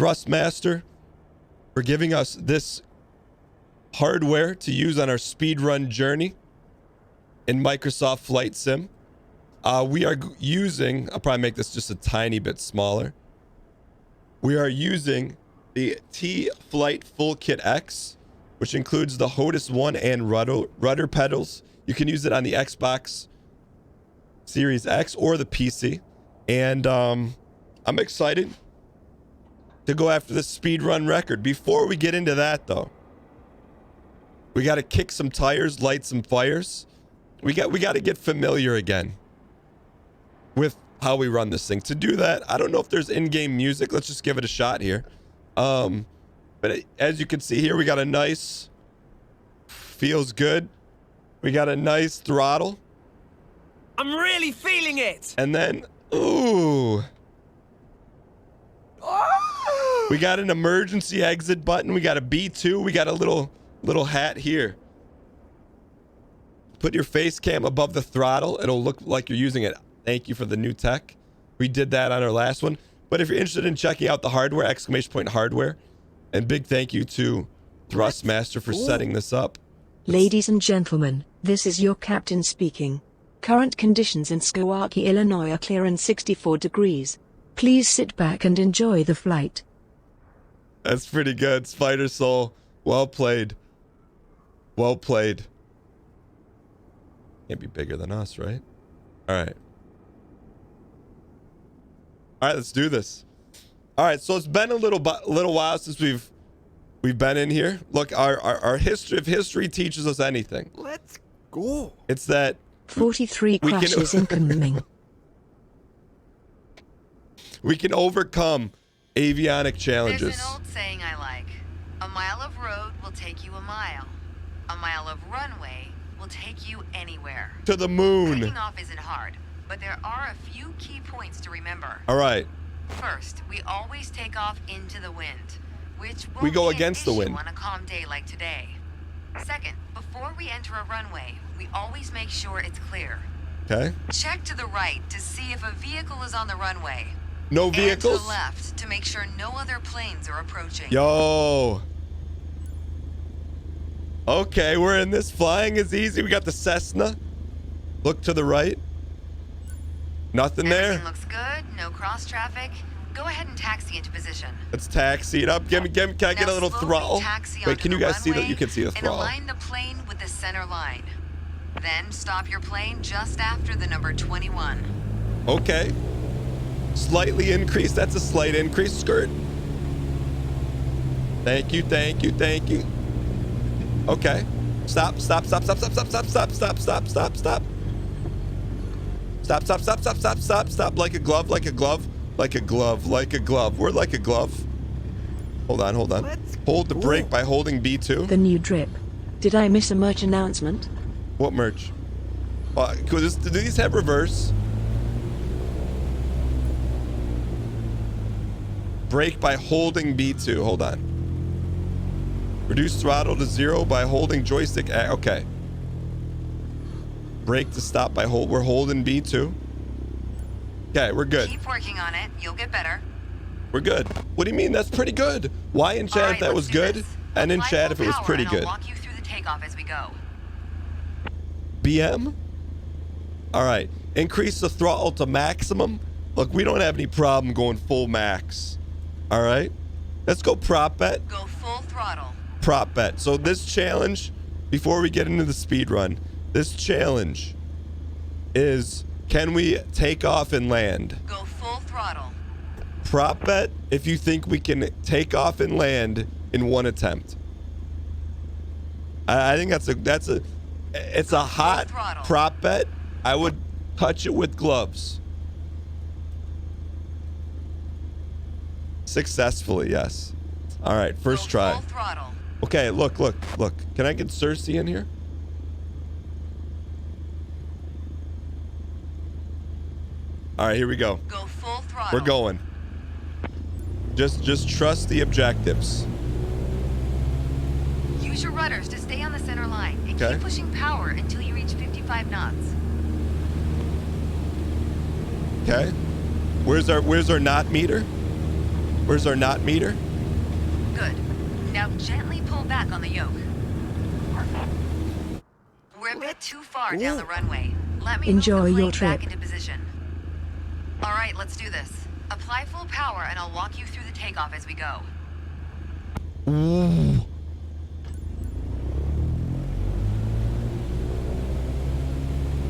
Thrustmaster for giving us this hardware to use on our speedrun journey in Microsoft Flight Sim. We are using, I'll probably make this just a tiny bit smaller. We are using the T-Flight Full Kit X, which includes the HOTAS 1 and rudder pedals. You can use it on the Xbox Series X or the PC. And I'm excited to go after this speedrun record. Before we get into that, though, we got to kick some tires, light some fires. We got to get familiar again with how we run this thing. To do that, I don't know if there's in-game music. Let's just give it a shot here. But as you can see here, we got a nice, feels good. We got a nice throttle. I'm really feeling it. And then, ooh. Oh! We got an emergency exit button. We got a B2. We got a little hat here. Put your face cam above the throttle. It'll look like you're using it. Thank you for the new tech. We did that on our last one. But if you're interested in checking out the hardware, ! hardware, and big thank you to Thrustmaster for setting this up. Ladies and gentlemen, this is your captain speaking. Current conditions in Skowaukee, Illinois are clear and 64 degrees. Please sit back and enjoy the flight. That's pretty good, Spider Soul. Well played. Well played. Can't be bigger than us, right? All right. All right, let's do this. All right, so it's been a little while since we've been in here. Look, our history, if history teaches us anything, Let's go. it's that 43 crashes incoming. we can overcome avionic challenges. There's an old saying I like. A mile of road will take you a mile. A mile of runway will take you anywhere. To the moon. Taking off isn't hard, but there are a few key points to remember. All right. First, we always take off into the wind, which won't We go be an against the issue wind. on a calm day like today. Second, before we enter a runway, we always make sure it's clear. Okay. Check to the right to see if a vehicle is on the runway. No And to vehicles. the left to make sure no other planes are approaching. Yo. Okay, we're in this. Flying is easy. We got the Cessna. Look to the right. Nothing there. Everything looks good, no cross traffic. Go ahead and taxi into position. Let's taxi it up. Can I get a Now little slowly throttle? taxi Wait, onto can you the guys see that? runway You can see the and throttle. align the plane with the center line. Then stop your plane just after the number 21. Okay. Slightly increased. That's a slight increase. Skirt. Thank you, thank you, thank you. Okay. Stop, stop, stop, stop, stop, stop, stop, stop, stop, stop, stop, stop. Stop, stop, stop, stop, stop, stop, stop. Like a glove, like a glove, like a glove, like a glove. We're like a glove. Hold on, hold on. Hold the brake by holding B2. The new drip. Did I miss a merch announcement? What merch? Do these have reverse? Brake by holding B2. Hold on. Reduce throttle to 0 by holding joystick. Okay. Brake to stop by hold. We're holding B2. Okay, we're good. Keep working on it. You'll get better. We're good. What do you mean? That's pretty good. Why in chat All if right, that was let's do good, this. and in Apply chat full if it was power pretty and good. I'll walk you through the takeoff as we go. BM. All right. Increase the throttle to maximum. Look, we don't have any problem going full max. All right. Let's go prop bet. Go full throttle. Prop bet. So this challenge, before we get into the speed run, this challenge is, can we take off and land? Go full throttle. Prop bet if you think we can take off and land in one attempt. I think it's a hot prop bet. I would touch it with gloves. Successfully, yes. All right, first try. Full throttle. Okay, look. Can I get Cersei in here? All right, here we go. Go full throttle. We're going. Just trust the objectives. Use your rudders to stay on the center line and Okay. keep pushing power until you reach 55 knots. Okay. Where's our knot meter? Where's our knot meter? Good. Now gently pull back on the yoke. We're a bit too far down the runway. Let me Enjoy move the plane your trip. back into position. All right, let's do this. Apply full power and I'll walk you through the takeoff as we go. Ooh.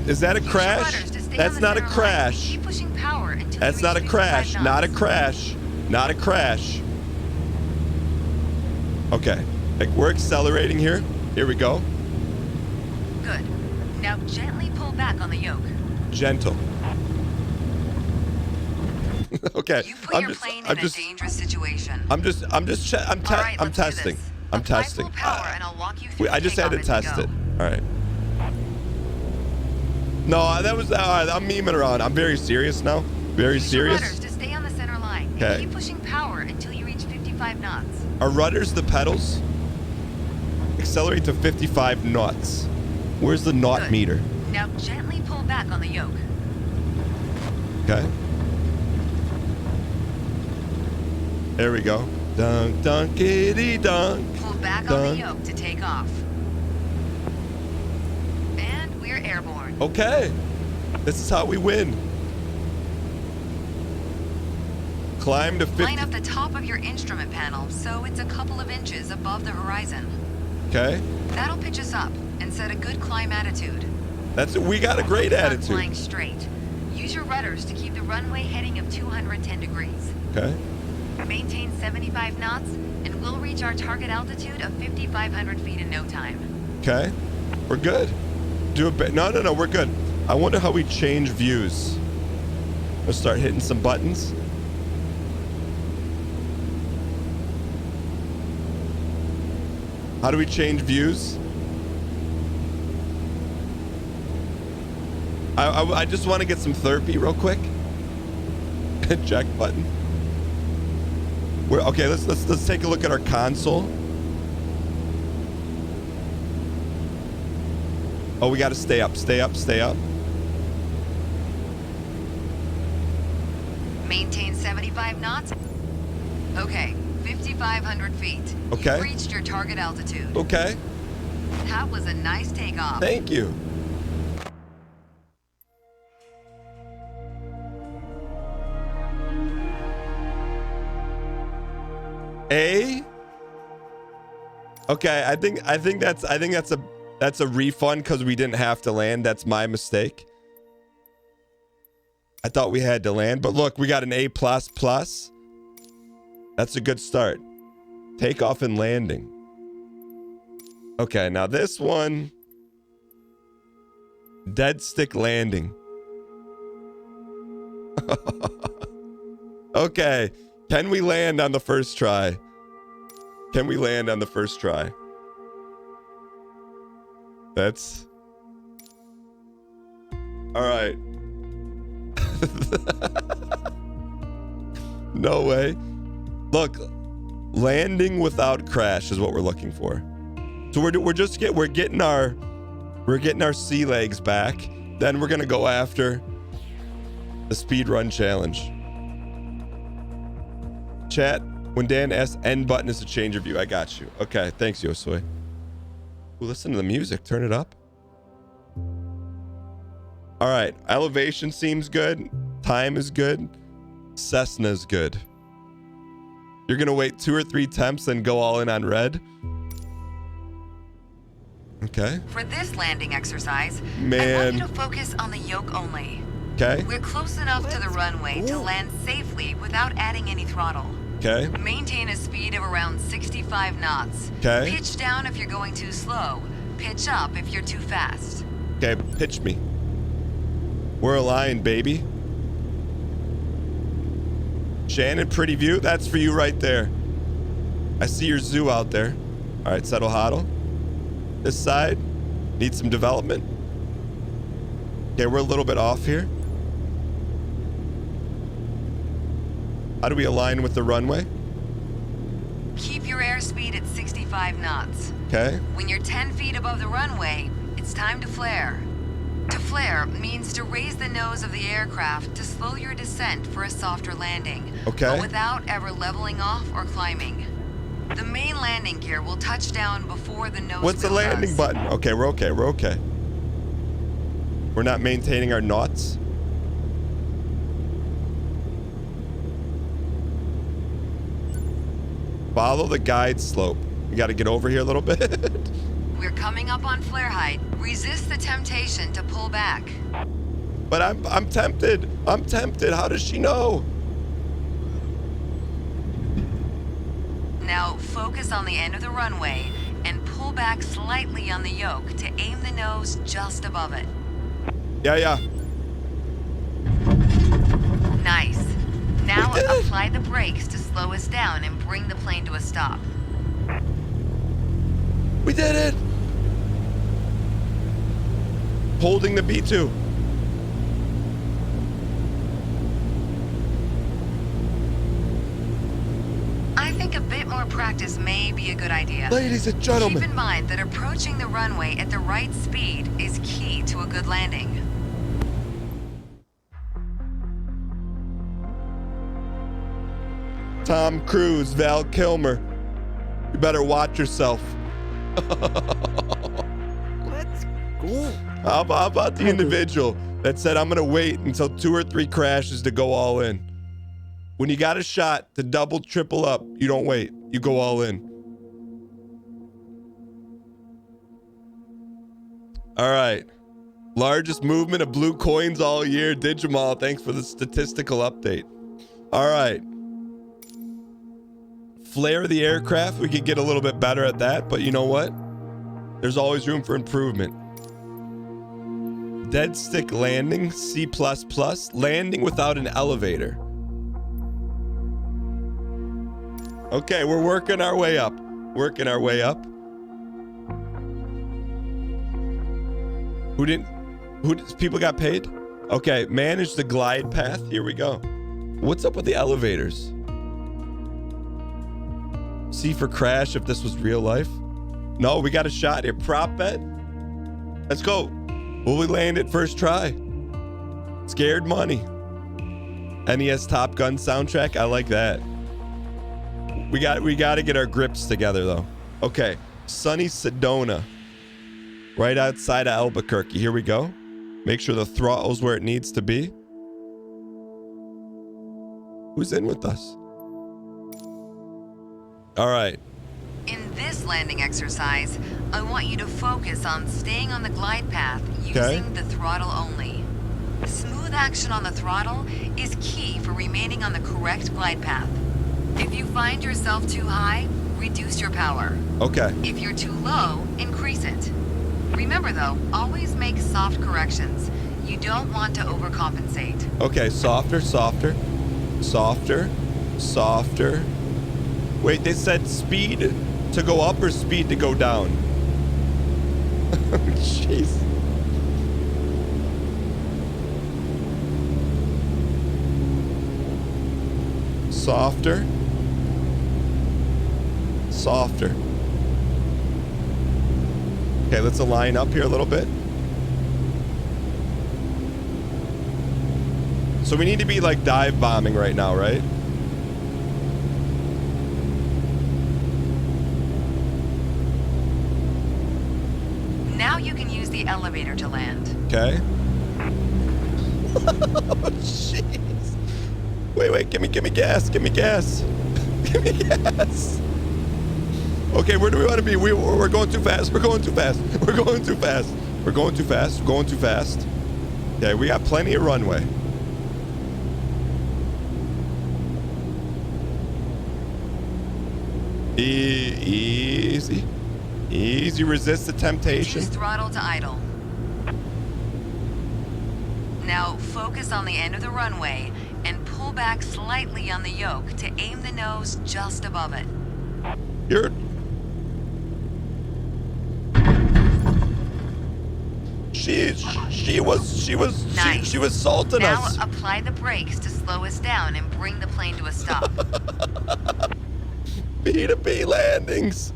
Is that a Use your crash? rudders to stay on That's the not a center line. crash. Keep pushing power until That's you not a reach crash. 55 Not a knots. crash. Not a crash. Okay. Like, we're accelerating here. Here we go. Good. Now gently pull back on the yoke. Gentle. Okay. You put your plane in a dangerous situation. I'm All right, let's do testing. this. I'm Apply testing. full power and I'll walk you through I the just had to takeoff as we test go. it. All right. No, that was, I'm memeing around. I'm very serious now. Very Use your serious. rudders to stay on the center line. And Okay. keep pushing power until you reach 55 knots. Are rudders the pedals? Accelerate to 55 knots. Where's the knot Good. meter? Now gently pull back on the yoke. Okay. There we go. Dunk, dunkity, dunk. Pull back on the Dunk. yoke to take off. And we're airborne. Okay. This is how we win. Climb to 50. Line up the top of your instrument panel so it's a couple of inches above the horizon. Okay. That'll pitch us up and set a good climb attitude. We got a great Focus on attitude. Flying straight. Use your rudders to keep the runway heading of 210 degrees. Okay. Maintain 75 knots, and we'll reach our target altitude of 5,500 feet in no time. Okay. We're good. Do a bit. No, we're good. I wonder how we change views. Let's start hitting some buttons. How do we change views? I just want to get some therapy real quick. Check button. Okay, let's take a look at our console. Oh, we got to stay up. Maintain 75 knots. Okay, 5,500 feet. Okay. You've reached your target altitude. Okay. That was a nice takeoff. Thank you. Okay, I think that's a refund because we didn't have to land. That's my mistake. I thought we had to land, but look, we got an A++. That's a good start. Takeoff and landing. Okay, now this one. Dead stick landing. Okay, can we land on the first try? Can we land on the first try? That's... All right. No way. Look, landing without crash is what we're looking for. So we're getting our sea legs back. Then we're gonna go after the speedrun challenge. Chat, when Dan asks end button is to change your view. I got you. Okay, thanks, Yosoi. Ooh, listen to the music. Turn it up. All right, elevation seems good. Time is good. Cessna's good. You're gonna wait 2 or 3 temps and go all in on red. Okay. For this landing exercise, I Man. want you to focus on the yoke only. Okay. We're close enough to the runway to land safely without adding any throttle. Okay. Maintain a speed of around 65 knots. Okay. Pitch down if you're going too slow. Pitch up if you're too fast. Okay, pitch me. We're aligned, baby. Shannon, pretty view. That's for you right there. I see your zoo out there. All right, settle hodl. This side needs some development. Okay, we're a little bit off here. How do we align with the runway? Keep your airspeed at 65 knots. Okay. When you're 10 feet above the runway, it's time to flare. To flare means to raise the nose of the aircraft to slow your descent for a softer landing. Okay. But without ever leveling off or climbing. The main landing gear will touch down before the nose What's the wheel landing does. button? Okay, we're okay. We're okay. We're not maintaining our knots. Follow the guide slope. We got to get over here a little bit. We're coming up on flare height. Resist the temptation to pull back. But I'm tempted. I'm tempted. How does she know? Now focus on the end of the runway and pull back slightly on the yoke to aim the nose just above it. Yeah. Nice. Now We did it. apply the brakes to slow us down and bring the plane to a stop. We did it. Holding the B2. I think a bit more practice may be a good idea. Ladies and Keep gentlemen. in mind that approaching the runway at the right speed is key to a good landing. Tom Cruise, Val Kilmer. You better watch yourself. Let's go. How about the individual that said, I'm going to wait until 2 or 3 crashes to go all in? When you got a shot to double, triple up, you don't wait. You go all in. All right. Largest movement of blue coins all year. Digimal, thanks for the statistical update. All right. Flare the aircraft. We could get a little bit better at that, but you know what? There's always room for improvement. Dead stick landing, C++, landing without an elevator. Okay, we're working our way up. Working our way up. People got paid? Okay, manage the glide path. Here we go. What's up with the elevators? C for crash if this was real life. No, we got a shot here. Prop bet. Let's go. Will we land it first try? Scared money. NES Top Gun soundtrack. I like that. We got to get our grips together though. Okay, sunny Sedona, right outside of Albuquerque. Here we go. Make sure the throttle's where it needs to be. Who's in with us? All right. In this landing exercise, I want you to focus on staying on the glide path using the throttle only. Smooth action on the throttle is key for remaining on the correct glide path. If you find yourself too high, reduce your power. Okay. If you're too low, increase it. Remember though, always make soft corrections. You don't want to overcompensate. Okay, softer, softer, softer, softer. Wait, they said speed to go up or speed to go down? Jeez. Softer. Softer. Okay, let's align up here a little bit. So we need to be like dive bombing right now, right? Now you can use the elevator to land. Okay. Oh, jeez. Wait, give me gas, give me gas. Give me gas. Okay, where do we want to be? We're going too fast. We're going too fast. We're going too fast. We're going too fast. We're going too fast. Okay, we got plenty of runway. Easy. Easy, resist the temptation. Use throttle to idle. Now focus on the end of the runway and pull back slightly on the yoke to aim the nose just above it. You're... She was salting now us. apply the brakes to slow us down and bring the plane to a stop. B2B landings.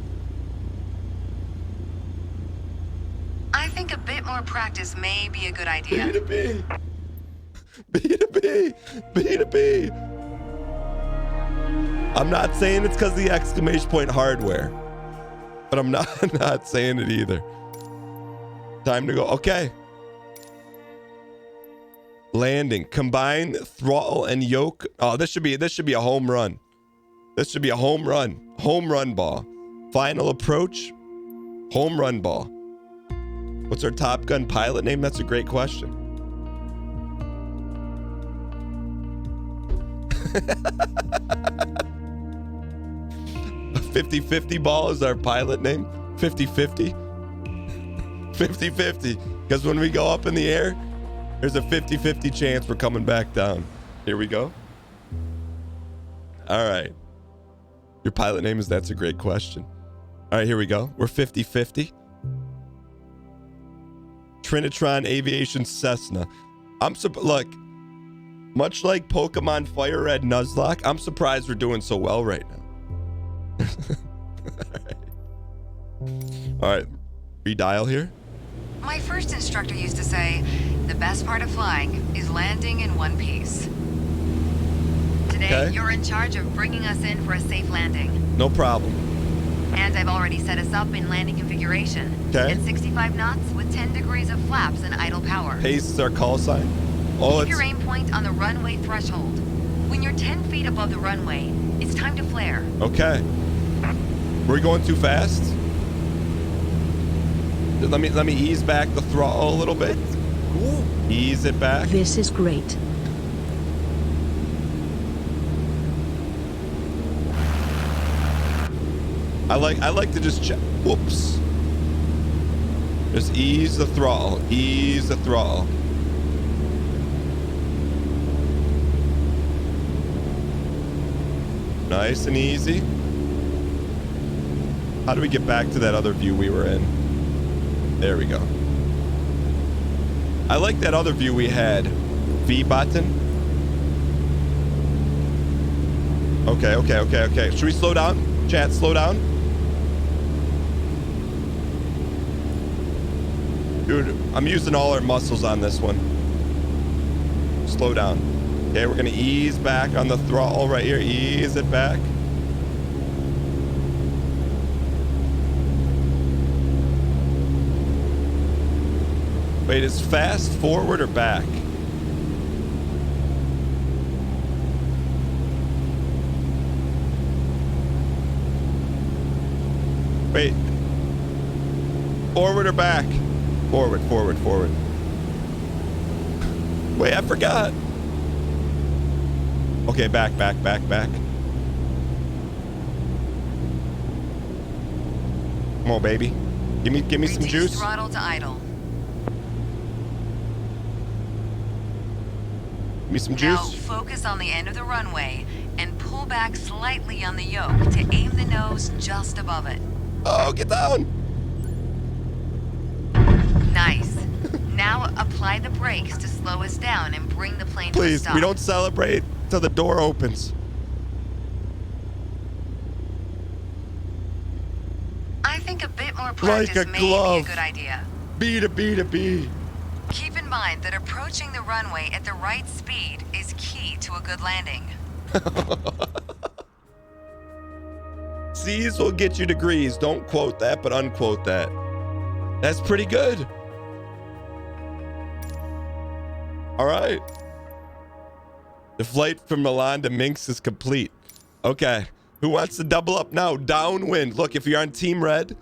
I think a bit more practice may be a good B idea. to B. B to B. B to B. I'm not saying it's because of the exclamation point hardware, but I'm not saying it either. Time to go. Okay. Landing. Combine throttle and yoke. Oh, this should be a home run. This should be a home run. Home run ball. Final approach. Home run ball. What's our Top Gun pilot name? That's a great question. A 50-50 ball is our pilot name. 50-50. 50-50. Because when we go up in the air, there's a 50-50 chance we're coming back down. Here we go. All right. Your pilot name is That's a Great Question. All right, here we go. We're 50-50. Trinitron Aviation Cessna. Look, much like Pokemon Fire Red Nuzlocke, I'm surprised we're doing so well right now. All right. Redial here. My first instructor used to say, the best part of flying is landing in one piece. Today, Okay. you're in charge of bringing us in for a safe landing. No problem. And I've already set us up in landing configuration. Okay. At 65 knots with 10 degrees of flaps and idle power. Pace is our call sign. Oh, Keep your aim point on the runway threshold. When you're 10 feet above the runway, it's time to flare. okay. We're going too fast. Let me ease back the throttle a little bit. Cool. Ease it back. This is great. I like to just check. Whoops. Just ease the throttle. Ease the throttle. Nice and easy. How do we get back to that other view we were in? There we go. I like that other view we had. V button. Okay. Should we slow down? Chat, slow down. Dude, I'm using all our muscles on this one. Slow down. Okay, we're gonna ease back on the throttle right here. Ease it back. Wait, is fast forward or back? Wait. Forward or back? Forward. Wait, I forgot. Okay, back. Come on, baby. Give me some Reduce juice. throttle to idle. Give me some Now juice. focus on the end of the runway and pull back slightly on the yoke to aim the nose just above it. Oh, get down. Nice. Now apply the brakes to slow us down and bring the plane to a Please, stop. we don't celebrate till the door opens. I think a bit more practice Like a may glove. be a good idea. B to B to B. Keep in mind that approaching the runway at the right speed is key to a good landing. C's will get you degrees. Don't quote that, but unquote that. That's pretty good. All right. The flight from Milan to Minsk is complete. Okay. Who wants to double up now? Downwind. Look, if you're on Team Red,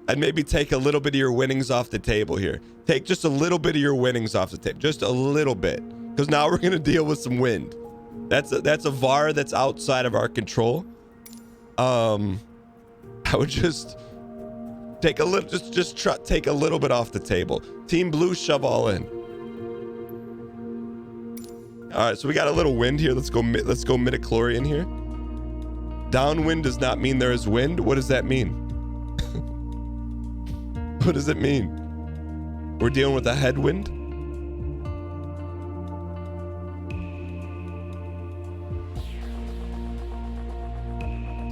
I'd maybe take a little bit of your winnings off the table here. Take just a little bit of your winnings off the table. Just a little bit. Because now we're going to deal with some wind. That's a VAR that's outside of our control. I would just take a little, take a little bit off the table. Team Blue, shove all in. All right, so we got a little wind here. Let's go midichlorian here. Downwind does not mean there is wind. What does that mean? What does it mean? We're dealing with a headwind?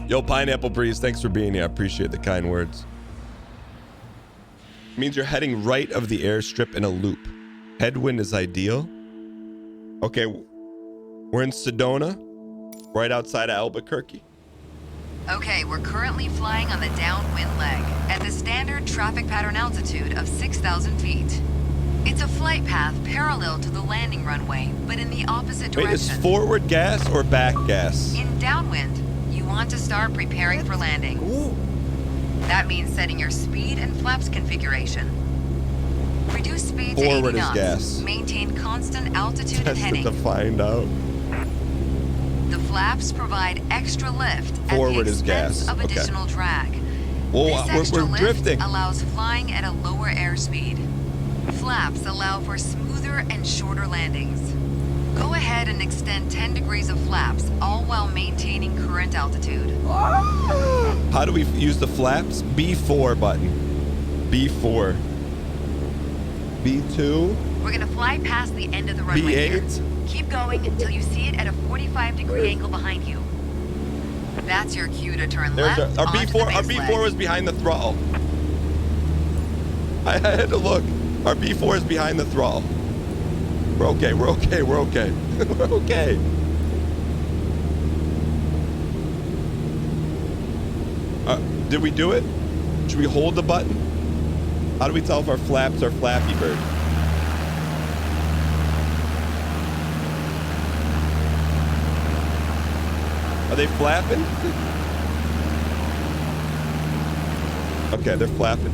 Yo, Pineapple Breeze, thanks for being here. I appreciate the kind words. Means you're heading right of the airstrip in a loop. Headwind is ideal. Okay, we're in Sedona, right outside of Albuquerque. Okay, we're currently flying on the downwind leg at the standard traffic pattern altitude of 6,000 feet. It's a flight path parallel to the landing runway, but in the opposite direction. Wait, is forward gas or back gas? In downwind, you want to start preparing for landing. Ooh. That means setting your speed and flaps configuration. Reduce speed to 80 Forward is knots. gas. Maintain constant altitude and That's heading. to find out. The flaps provide extra lift Forward at the is expense gas. of Okay. additional drag. Whoa, This extra we're lift drifting. allows flying at a lower airspeed. Flaps allow for smoother and shorter landings. Go ahead and extend 10 degrees of flaps, all while maintaining current altitude. How do we use the flaps? B4 button. B4. B2. We're gonna fly past the end of the runway here. B8. Keep going until you see it at a 45-degree angle behind you. That's your cue to turn There's left our onto B4. the Our base B4 leg. was behind the throttle. I had to look. Our B4 is behind the throttle. We're okay. We're okay. We're okay. We're okay. Did we do it? Should we hold the button? How do we tell if our flaps are Flappy Bird? Are they flapping? Okay, they're flapping.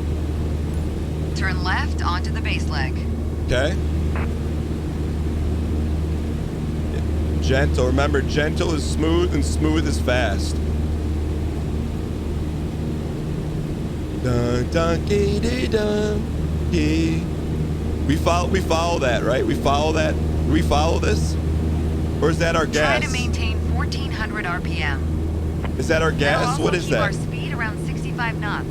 Turn left onto the base leg. Okay. Gentle. Remember, gentle is smooth and smooth is fast. Dun, dun, dee, dee, dun, dee. We follow that, right? We follow that. Do we follow this? Or is that our gas? Try to maintain 1,400 RPM. Is that our That'll gas? also What is keep our that? speed around 65 knots.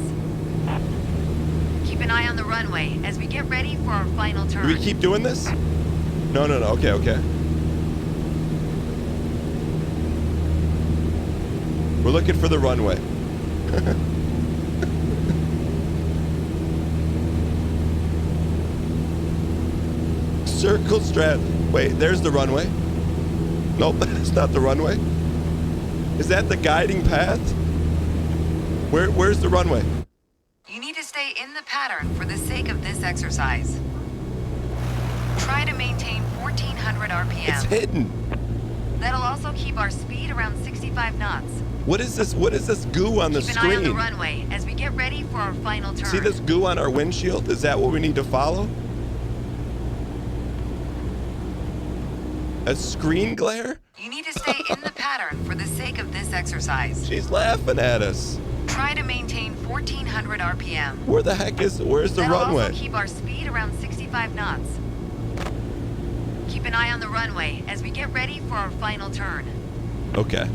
Keep an eye on the runway as we get ready for our final turn. Do we keep doing this? No. Okay. We're looking for the runway. Circle strat. Wait, there's the runway. Nope, that's not the runway. Is that the guiding path? Where's the runway? You need to stay in the pattern for the sake of this exercise. Try to maintain 1,400 RPM. It's hidden. That'll also keep our speed around 65 knots. What is this? What is this goo on the Keep an eye on the screen? runway as we get ready for our final turn. See this goo on our windshield? Is that what we need to follow? A screen glare? You need to stay in the pattern for the sake of this exercise. She's laughing at us. Try to maintain 1,400 RPM. Where's the That'll runway? also keep our speed around 65 knots. Keep an eye on the runway as we get ready for our final turn. Okay.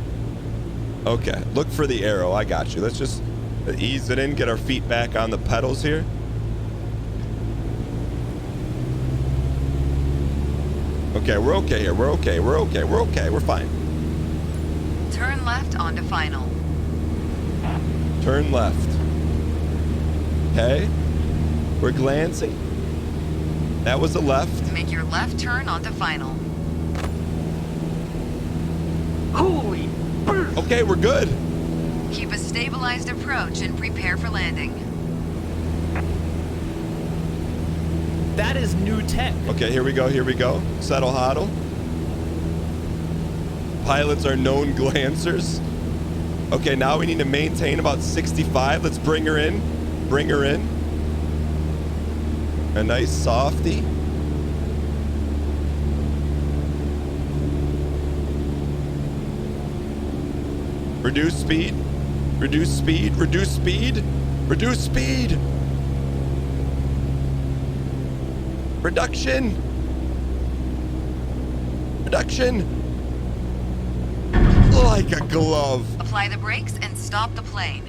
Look for the arrow. I got you. Let's just ease it in, get our feet back on the pedals here. Okay, we're okay here. We're okay. We're fine. Turn left onto final. Turn left. Okay. We're glancing. That was a left. Make your left turn onto final. Holy burst! Okay, we're good. Keep a stabilized approach and prepare for landing. That is new tech. Okay, here we go. Settle hodl. Pilots are known glancers. Okay, now we need to maintain about 65. Let's bring her in. A nice softie. Reduce speed. Reduction. Like a glove. Apply the brakes and stop the plane.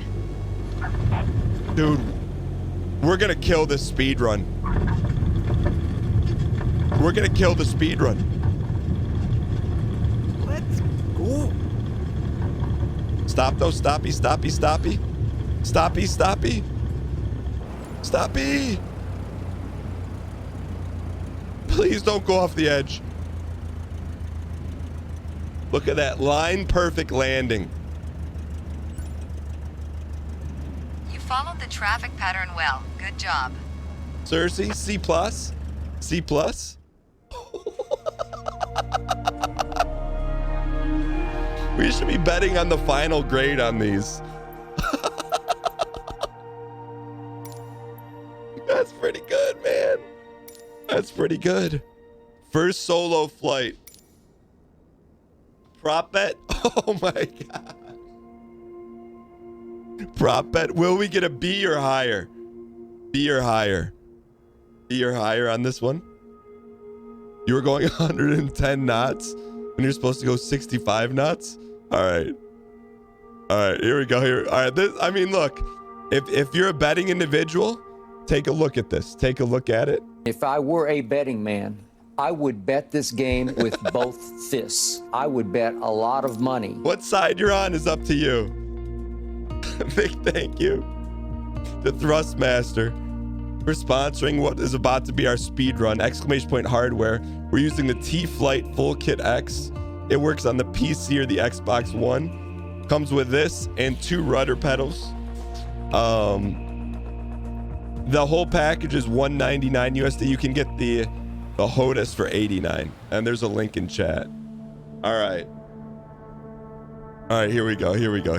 Dude, we're gonna kill this speed run. Let's go. Stop though, stoppy. Please don't go off the edge. Look at that line perfect landing. You followed the traffic pattern well. Good job. Cersei, C+. C+. We should be betting on the final grade on these. That's pretty good, man. That's pretty good. First solo flight. Prop bet? Oh my god. Prop bet. Will we get a B or higher? B or higher? B or higher on this one? You were going 110 knots when you're supposed to go 65 knots? All right. All right, here we go. Here. All right. This, I mean, look, if you're a betting individual, take a look at this. Take a look at it. If I were a betting man, I would bet this game with both fists. I would bet a lot of money. What side you're on is up to you. Big thank you to Thrustmaster for sponsoring what is about to be our speed run. Exclamation point hardware. We're using the T-Flight Full Kit X. It works on the PC or the Xbox One. Comes with this and 2 rudder pedals. The whole package is $199 USD. You can get the HOTAS for $89, and there's a link in chat. All right, here we go. Here we go.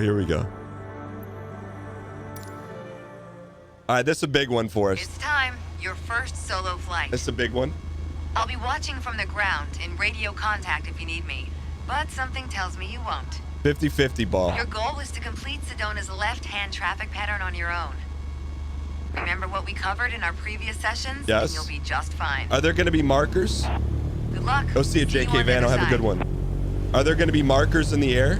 All right, this is a big one for us. It's time. Your first solo flight. This is a big one. I'll be watching from the ground in radio contact if you need me, but something tells me you won't. 50-50 ball. Your goal is to complete Sedona's left-hand traffic pattern on your own. Remember what we covered in our previous sessions? Yes. And you'll be just fine. Are there going to be markers? Good luck. Go see a you JK on the Vano. other Have a good side. one. Are there going to be markers in the air?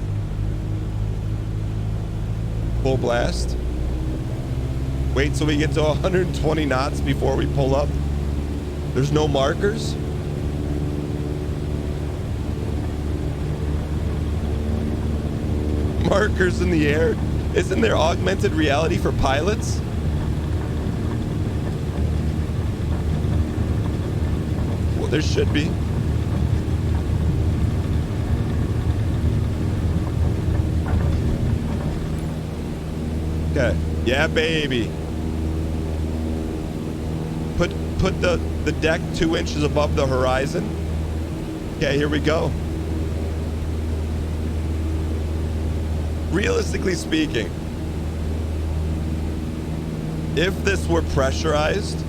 Full blast. Wait till we get to 120 knots before we pull up. There's no markers? Markers in the air? Isn't there augmented reality for pilots? Well, there should be. Okay. Yeah, baby. Put the deck 2 inches above the horizon. Okay, here we go. Realistically speaking, if this were pressurized,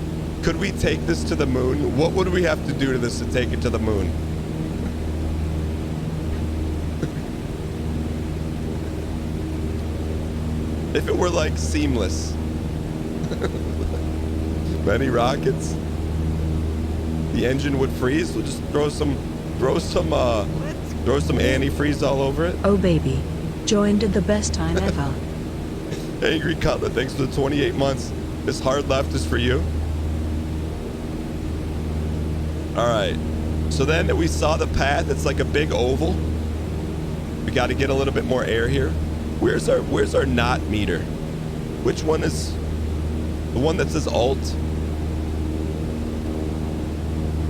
could we take this to the moon? What would we have to do to this to take it to the moon? If it were like seamless. Many rockets. The engine would freeze. We'll just throw some antifreeze all over it. Oh baby, joined at the best time ever. Angry Cutlet, thanks for the 28 months. This hard left is for you. All right. So then we saw the path. It's like a big oval. We got to get a little bit more air here. Where's our knot meter? Which one is the one that says alt?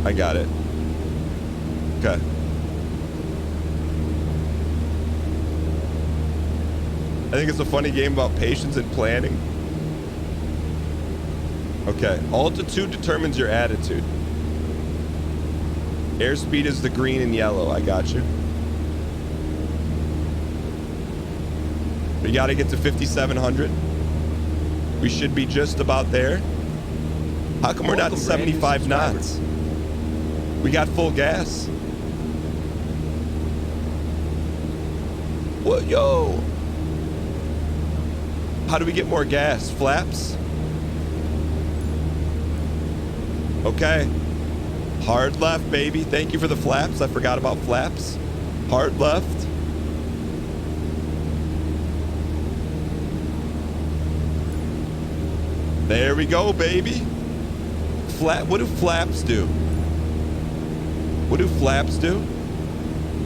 I got it. Okay. I think it's a funny game about patience and planning. Okay. Altitude determines your attitude. Airspeed is the green and yellow. I got you. We got to get to 5,700. We should be just about there. How come we're not 75 knots? We got full gas. What, yo? How do we get more gas? Flaps? Okay. Hard left, baby. Thank you for the flaps. I forgot about flaps. Hard left. There we go, baby. What do flaps do? What do flaps do?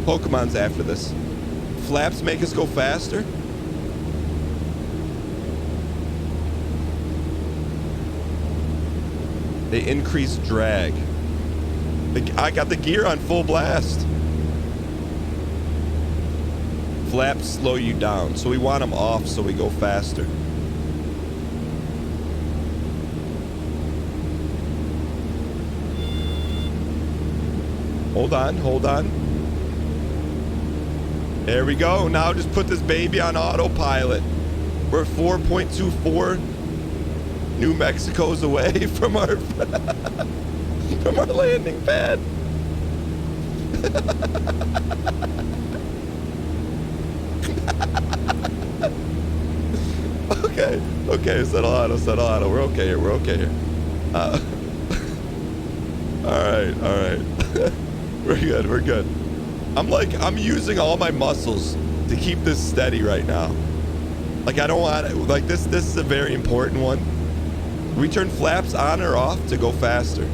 Pokemon's after this. Flaps make us go faster? They increase drag. I got the gear on full blast. Flaps slow you down, so we want them off so we go faster. Hold on, hold on. There we go. Now just put this baby on autopilot. We're 4.24 New Mexico's away from our from our landing pad. Okay, settle auto. We're okay here, all right. We're good. I'm using all my muscles to keep this steady right now. Like, I don't want it, like this is a very important one. We turn flaps on or off to go faster.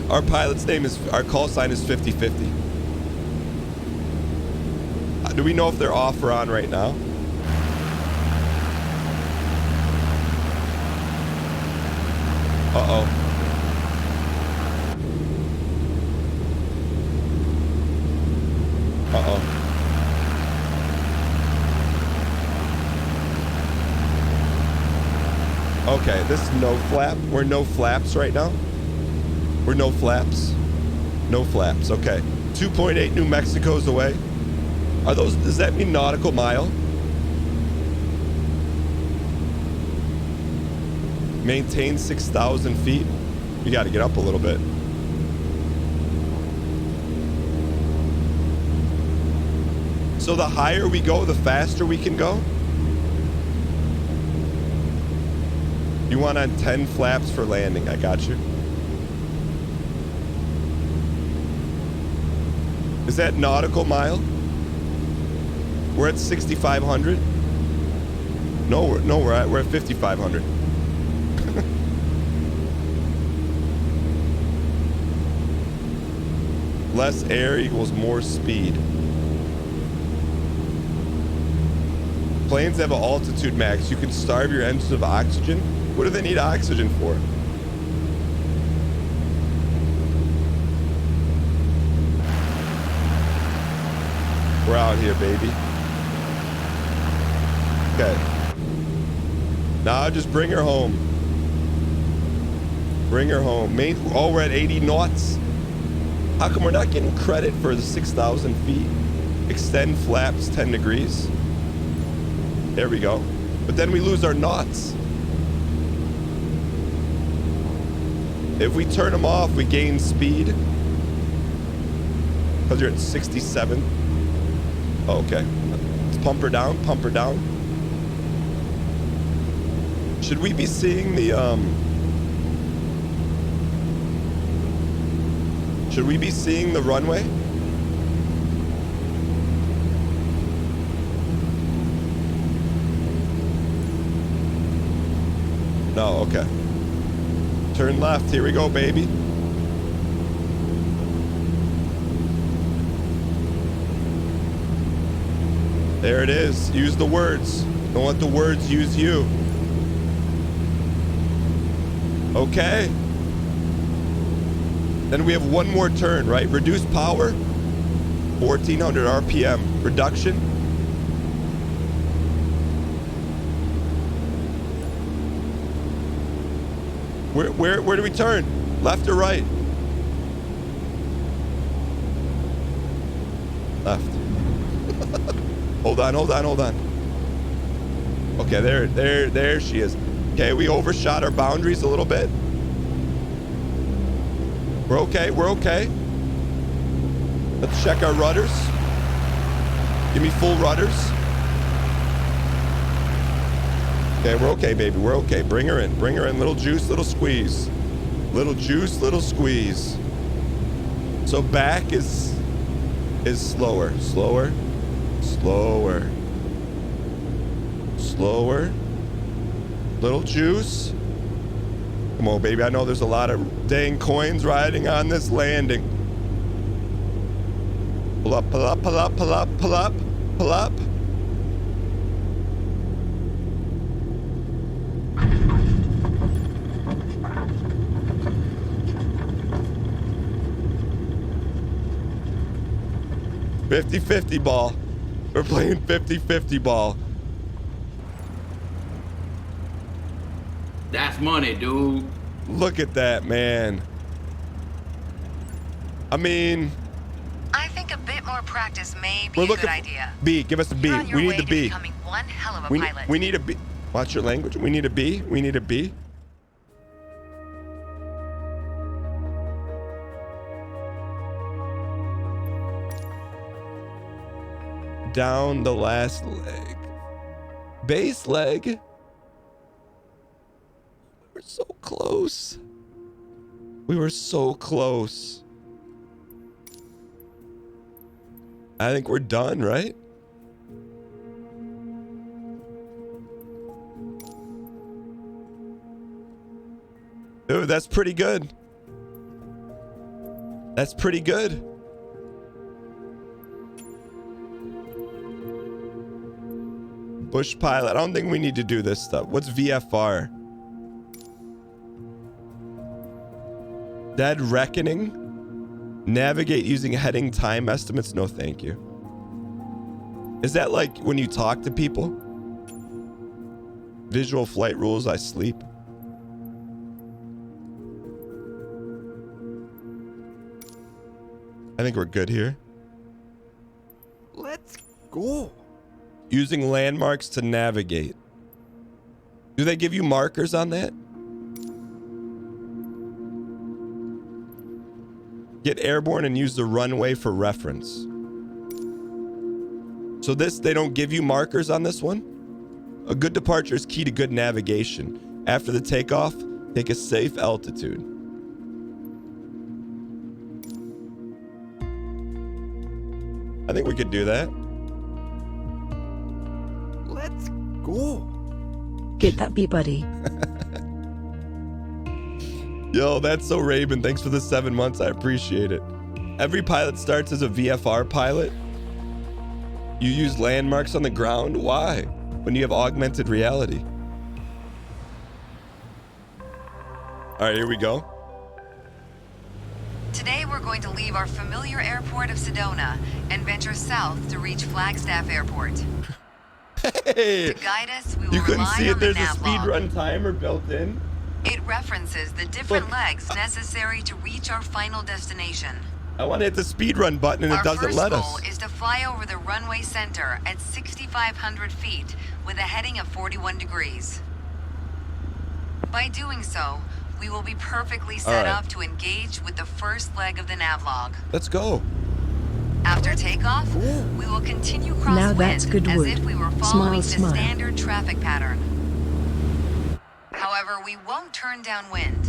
Our pilot's name is, our call sign is 50-50. Do we know if they're off or on right now? Uh-oh. Uh-oh. Okay, this is no flap. We're no flaps right now. We're no flaps. No flaps, okay. 2.8 New Mexico's away. Are those, does that mean nautical mile? Maintain 6,000 feet. You got to get up a little bit. So the higher we go, the faster we can go? You want on 10 flaps for landing. I got you. Is that nautical mile? We're at 6,500. No, we're at 5,500. Less air equals more speed. Planes have an altitude max. You can starve your engines of oxygen. What do they need oxygen for? We're out here, baby. Okay. Now just bring her home. Bring her home. Oh, we're at 80 knots. How come we're not getting credit for the 6,000 feet? Extend flaps 10 degrees. There we go. But then we lose our knots. If we turn them off, we gain speed. Because you're at 67. Oh, okay. Let's pump her down, pump her down. Should we be seeing the, should we be seeing the runway? No, okay. Turn left. Here we go, baby. There it is. Use the words. Don't let the words use you. Okay. Then we have one more turn, right? Reduce power. 1,400 RPM. Reduction. Where do we turn? Left or right? Left. Hold on. Okay, there she is. Okay, we overshot our boundaries a little bit. We're okay. Let's check our rudders. Give me full rudders. Okay, we're okay, baby. We're okay. Bring her in. Little juice, little squeeze. Little juice, little squeeze. So back is slower. Little juice. Come on, baby. I know there's a lot of dang coins riding on this landing. Pull up. 50-50 ball. We're playing 50-50 ball. That's money, dude. Look at that, man. I mean, I think a bit more practice may be we're a looking good for idea. B. Give us a B. You're on your We need way the to B. becoming one hell of a pilot. We need a B. Watch your language. We need a B. We need a B. Down the last leg. Base leg. We're so close. We were so close. I think we're done, right? Dude, that's pretty good. That's pretty good. Bush pilot. I don't think we need to do this stuff. What's VFR? Dead Reckoning? Navigate using heading time estimates? No, thank you. Is that like when you talk to people? Visual flight rules, I sleep. I think we're good here. Let's go. Using landmarks to navigate. Do they give you markers on that? Get airborne and use the runway for reference. So this, they don't give you markers on this one? A good departure is key to good navigation. After the takeoff, take a safe altitude. I think we could do that. Let's go. Get that B, buddy. Yo, that's so Raven. Thanks for the 7 months. I appreciate it. Every pilot starts as a VFR pilot. You use landmarks on the ground. Why? When you have augmented reality. All right, here we go. Today we're going to leave our familiar airport of Sedona and venture south to reach Flagstaff Airport. Hey, To guide us, we will you couldn't rely see it. on the There's a nav log. speedrun timer built in. It references the different Look. legs necessary to reach our final destination. I want to hit the speedrun button and it Our doesn't first let goal us. is to fly over the runway center at 6,500 feet with a heading of 41 degrees. By doing so, we will be perfectly set right. up to engage with the first leg of the navlog. Let's go. After takeoff, we will continue crosswind Now that's good as wood. if we were Smile, following the smile. standard traffic pattern. However, we won't turn downwind.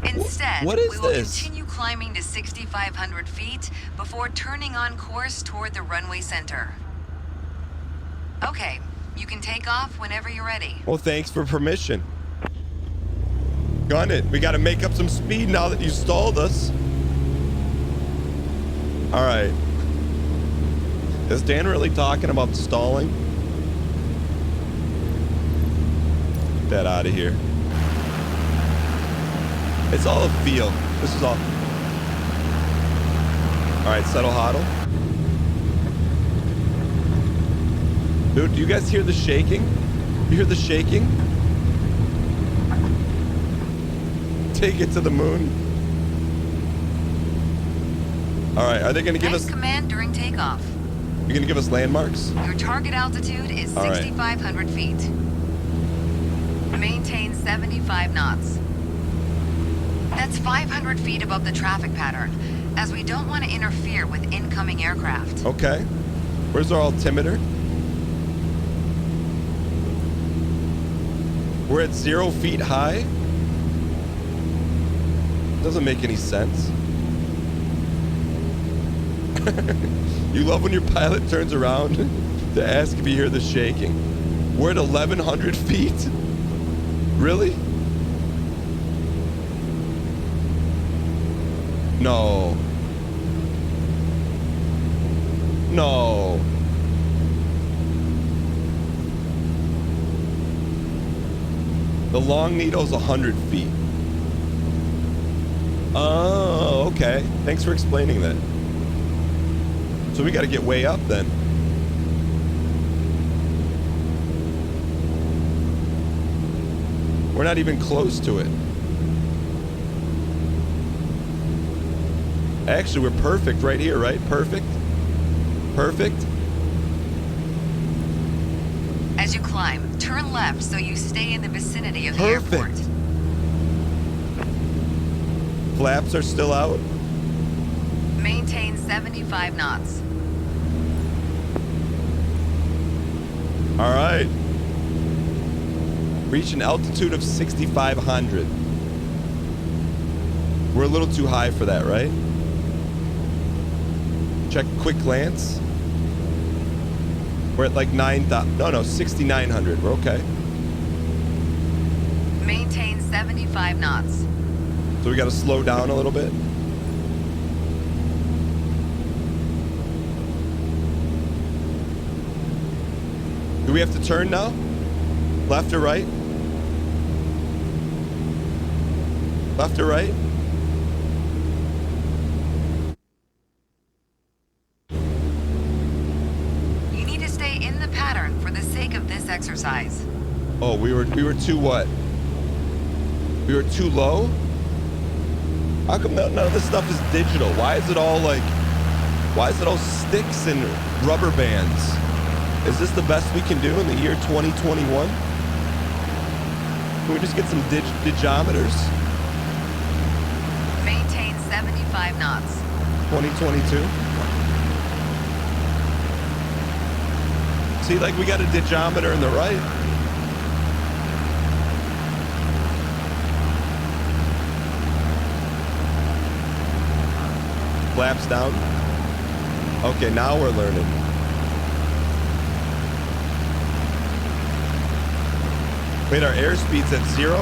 Instead, what is we will this? continue climbing to 6,500 feet before turning on course toward the runway center. Okay, you can take off whenever you're ready. Well, thanks for permission. Gun it. We got to make up some speed now that you stalled us. All right. Is Dan really talking about stalling? Get that out of here. It's all a feel. This is all. All right, settle hodl. Dude, do you guys hear the shaking? You hear the shaking? Take it to the moon. All right, are they going to give Nice us... command during takeoff. You're going to give us landmarks? Your target altitude is All right. 6,500 feet. Maintain 75 knots. That's 500 feet above the traffic pattern, as we don't want to interfere with incoming aircraft. Okay. Where's our altimeter? We're at 0 feet high? Doesn't make any sense. You love when your pilot turns around to ask if you hear the shaking. We're at 1,100 feet? Really? No. No. The long needle's 100 feet. Oh, okay. Thanks for explaining that. So we got to get way up then. We're not even close to it. Actually, we're perfect right here, right? Perfect. Perfect. As you climb, turn left so you stay in the vicinity of the Perfect. airport. Flaps are still out. Maintain 75 knots. All right. Reach an altitude of 6,500. We're a little too high for that, right? Check quick glance. We're at like 9,000. No, 6,900. We're okay. Maintain 75 knots. So we got to slow down a little bit. Do we have to turn now? Left or right? Left or right? You need to stay in the pattern for the sake of this exercise. Oh, we were too what? We were too low? How come none of this stuff is digital? Why is it all sticks and rubber bands? Is this the best we can do in the year 2021? Can we just get some digometers? Maintain 75 knots. 2022? See, like we got a digometer in the right. Flaps down. Okay, now we're learning. Wait, our airspeed's at 0?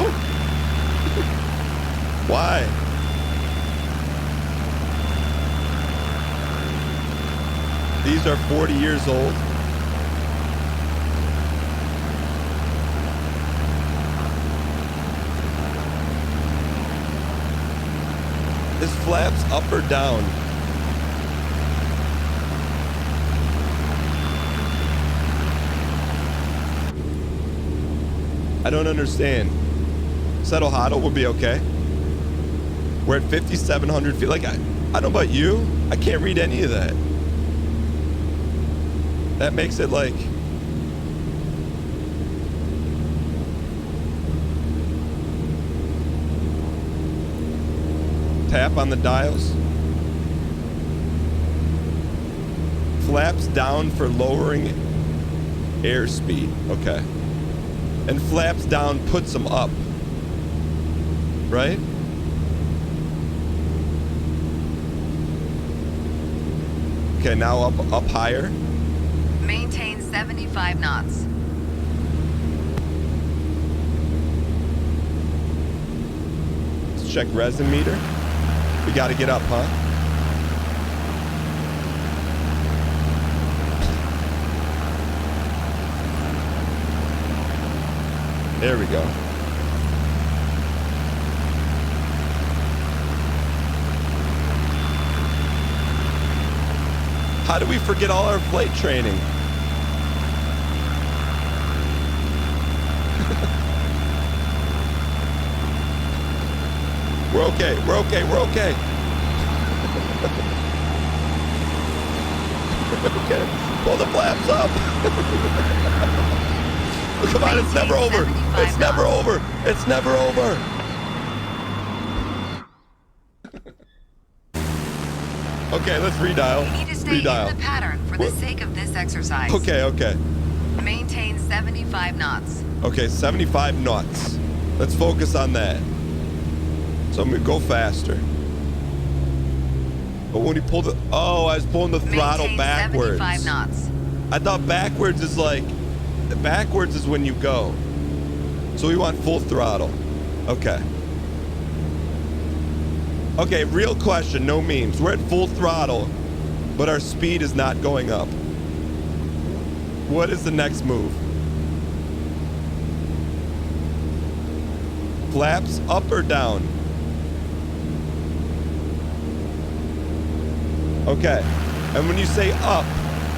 Why? These are 40 years old. This flaps up or down? I don't understand. Settle Huddle will be okay. We're at 5,700 feet. Like, I don't know about you. I can't read any of that. That makes it like... Tap on the dials. Flaps down for lowering airspeed. Okay. And flaps down puts them up. Right? Okay, now up higher. Maintain 75 knots. Let's check resin meter. We got to get up, huh? There we go. How do we forget all our flight training? We're okay. We're okay. We're okay. Okay. Pull the flaps up. Come on, it's never over. It's never over. It's never over. Okay, let's redial. You need to stay in the pattern for the sake of this exercise. Okay, okay. Maintain 75 knots. Okay, 75 knots. Let's focus on that. So I'm gonna go faster. But when you pull the... Oh, I was pulling the throttle Maintain backwards. 75 knots. I thought backwards is like... Backwards is when you go. So we want full throttle. Okay. Okay, real question, no memes. We're at full throttle, but our speed is not going up. What is the next move? Flaps up or down? Okay. And when you say up,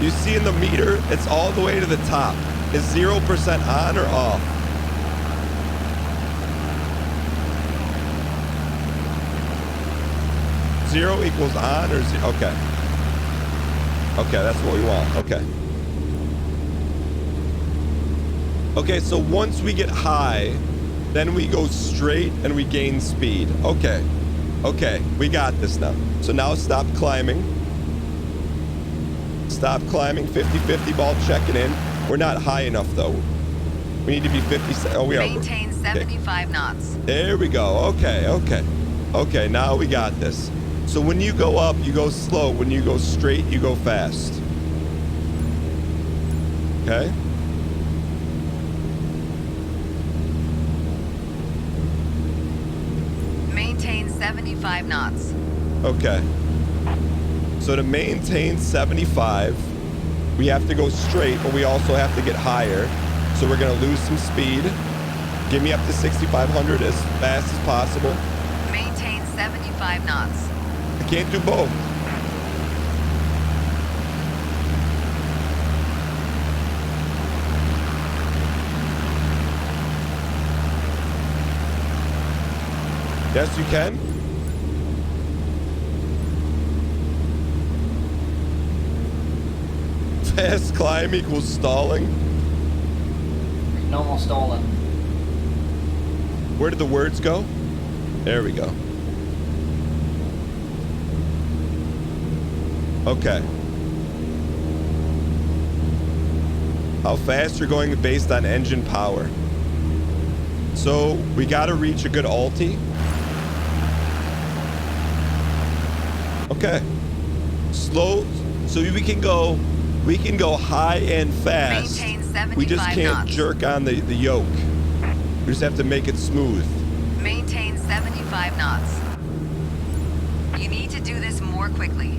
you see in the meter, it's all the way to the top. Is 0% on or off? Zero equals on or zero? Okay. Okay, that's what we want. Okay. Okay, so once we get high, then we go straight and we gain speed. Okay. Okay, we got this now. So now stop climbing. Stop climbing. 50-50 ball checking in. We're not high enough though. We need to be 50. Oh, we are. Maintain 75 knots. There we go. Okay, okay. Okay, now we got this. So when you go up, you go slow. When you go straight, you go fast. Okay? Maintain 75 knots. Okay. So to maintain 75, we have to go straight, but we also have to get higher. So we're going to lose some speed. Get me up to 6,500 as fast as possible. Maintain 75 knots. I can't do both. Yes, you can. Fast climb equals stalling. No more stalling. Where did the words go? There we go. Okay. How fast you're going based on engine power. So we got to reach a good ulti. Okay. Slow. So we can go high and fast. Maintain 75 We just can't knots. jerk on the yoke. We just have to make it smooth. Maintain 75 knots. You need to do this more quickly.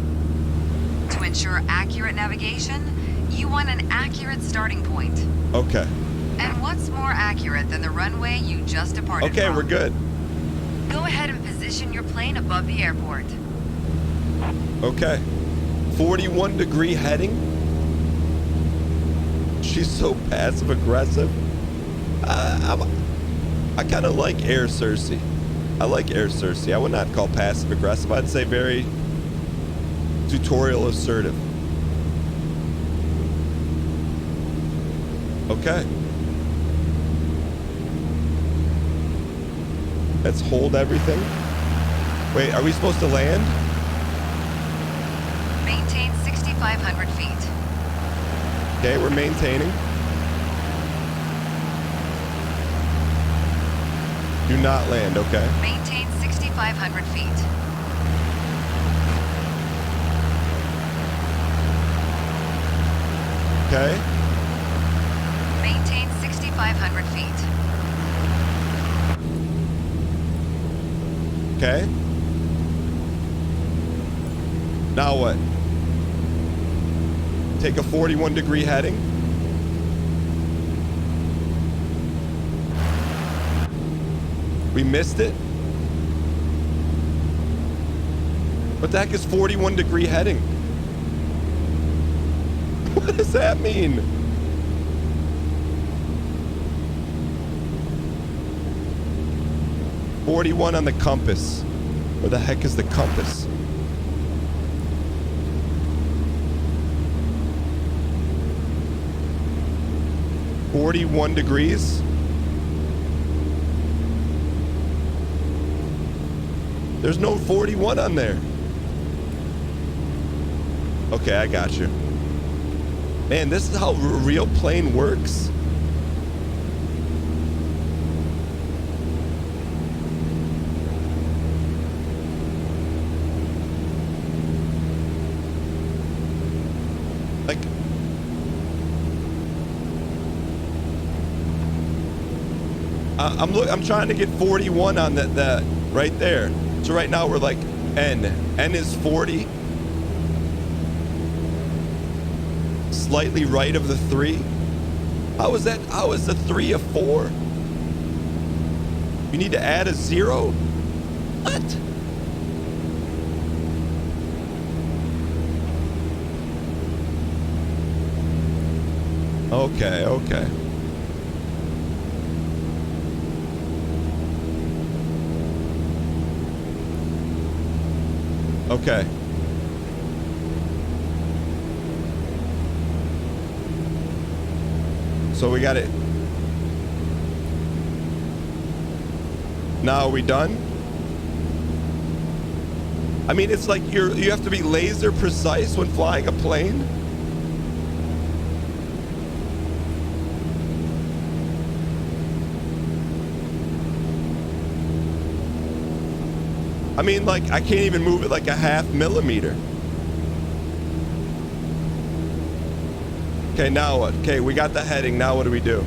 To ensure accurate navigation, you want an accurate starting point. Okay. And what's more accurate than the runway you just departed Okay, from? we're good. Go ahead and position your plane above the airport. Okay. 41-degree heading. She's so passive aggressive. I kind of like Air Cersei. I like Air Cersei. I would not call passive aggressive. I'd say very tutorial assertive. Okay. Let's hold everything. Wait, are we supposed to land? Maintain 6,500 feet. Okay, we're maintaining. Do not land, okay. Maintain 6,500 feet. Okay. Maintain 6,500 feet. Okay. Now what? Take a 41-degree heading. We missed it. What the heck is 41-degree heading? What does that mean? "41 on the compass." Where the heck is the compass? "41 degrees. There's no 41 on there. Okay, I got you. Man, this is how a real plane works. Like, I'm trying to get 41 on that right there. So right now we're like N. N is 40. Slightly right of the 3. How is that? How is the 3 a 4? You need to add a 0? What? Okay, okay. Okay. So we got it. Now are we done? I mean, it's like you have to be laser precise when flying a plane. I mean, like, I can't even move it like a ½ millimeter. Okay, now what? Okay, we got the heading. Now what do we do?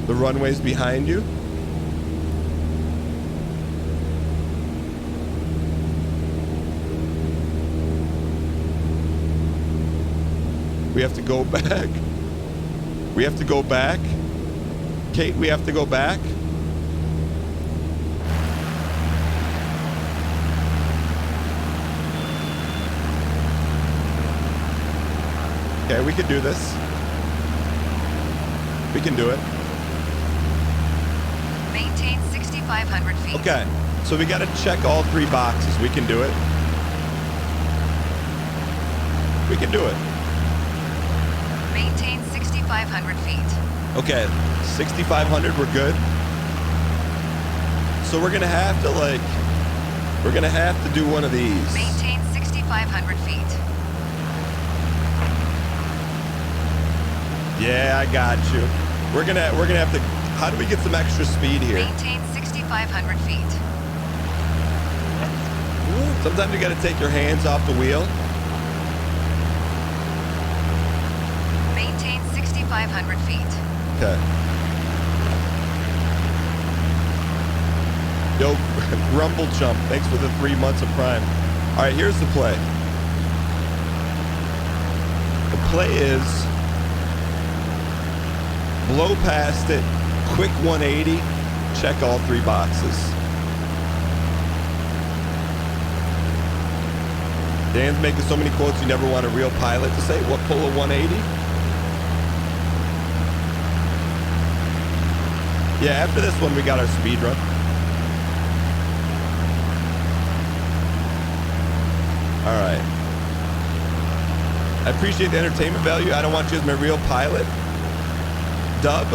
The runway's behind you. We have to go back. We have to go back. Kate, we have to go back. Okay, we can do this. We can do it. Maintain 6,500 feet. Okay, so we got to check all 3 boxes. We can do it. We can do it. Maintain 6,500 feet. Okay, 6,500, we're good. So we're gonna have to do one of these. Maintain 6,500 feet. Yeah, I got you. We're gonna have to. How do we get some extra speed here? Maintain 6,500 feet. Sometimes you gotta take your hands off the wheel. Maintain 6,500 feet. Okay. Yo, Rumble Chump, thanks for the 3 months of Prime. All right, here's the play. The play is blow past it, quick 180, check all 3 boxes. Dan's making so many quotes you never want a real pilot to say. What, pull a 180? Yeah, after this one, we got our speed run. All right. I appreciate the entertainment value. I don't want you as my real pilot. Dub.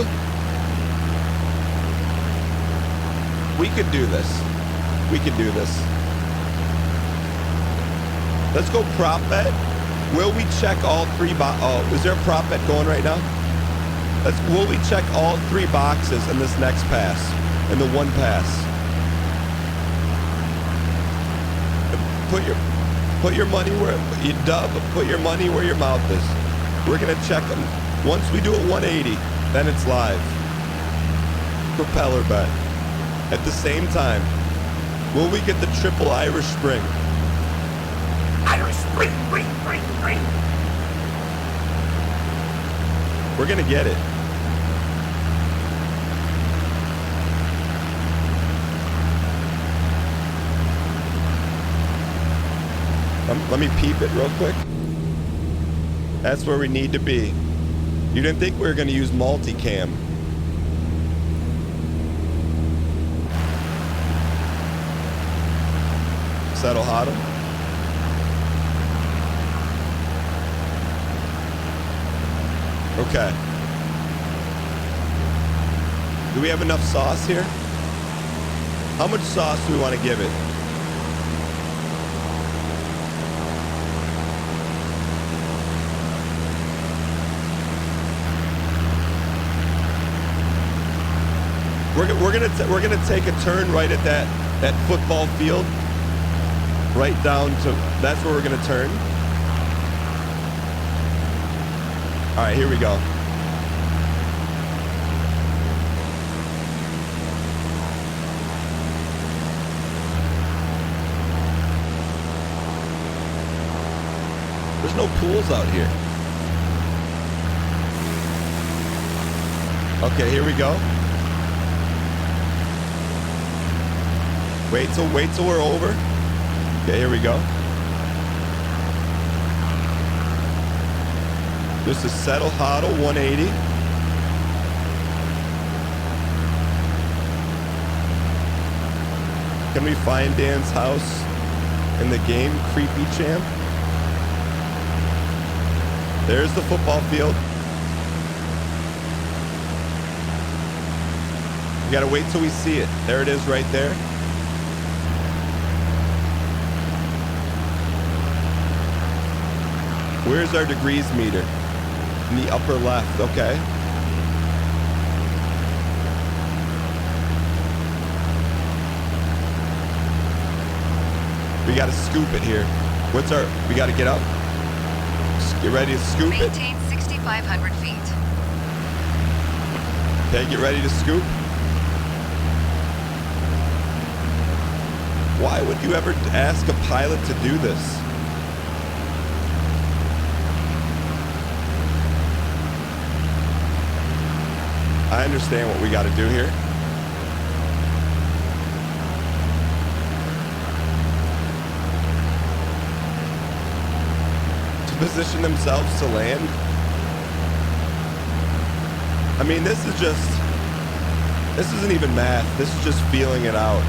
We could do this. We could do this. Let's go prop bet. Will we check all 3 oh, is there a prop bet going right now? Will we check all 3 boxes in this next pass? In the one pass? Put your money where you dub. Put your money where your mouth is. We're gonna check them. Once we do it 180, then it's live. Propeller bet. At the same time, will we get the triple Irish Spring? Irish Spring, spring, spring, spring. We're gonna get it. Let me peep it real quick. That's where we need to be. You didn't think we were gonna use multicam. Settle Hoddle. Okay. Do we have enough sauce here? How much sauce do we want to give it? We're gonna take a turn right at that football field, right down to, that's where we're gonna turn. All right, here we go. There's no pools out here. Okay, here we go. Wait till we're over. Okay, here we go. This is settle hodl 180. Can we find Dan's house in the game, creepy champ? There's the football field. We gotta wait till we see it. There it is right there. Where's our degrees meter? In the upper left, okay. We gotta scoop it here. We gotta get up. Get ready to scoop it. Maintain 6,500 feet. Okay, get ready to scoop. Why would you ever ask a pilot to do this? I understand what we got to do here. To position themselves to land. I mean, this isn't even math. This is just feeling it out.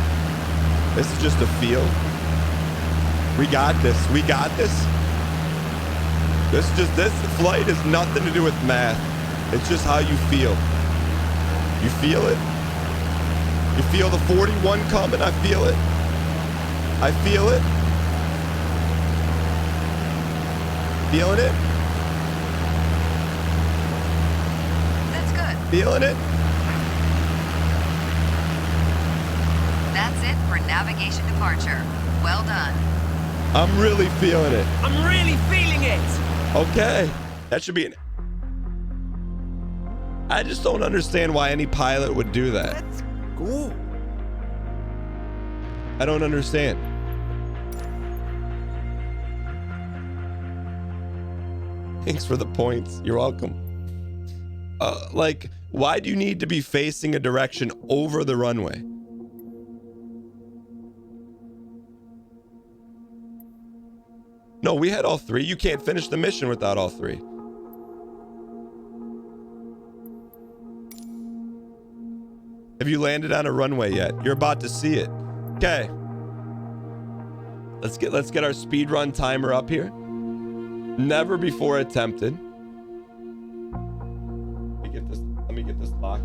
This is just a feel. We got this. We got this. This flight has nothing to do with math. It's just how you feel. You feel it. You feel the 41 coming. I feel it. I feel it. Feeling it. That's good. Feeling it. That's it for navigation departure. Well done. I'm really feeling it. I'm really feeling it. Okay. That should be an... I just don't understand why any pilot would do that. Let's go. I don't understand. Thanks for the points. You're welcome. Like, why do you need to be facing a direction over the runway? No, we had all three. You can't finish the mission without all three. Have you landed on a runway yet? You're about to see it. Okay. Let's get our speedrun timer up here. Never before attempted. Let me get this locked.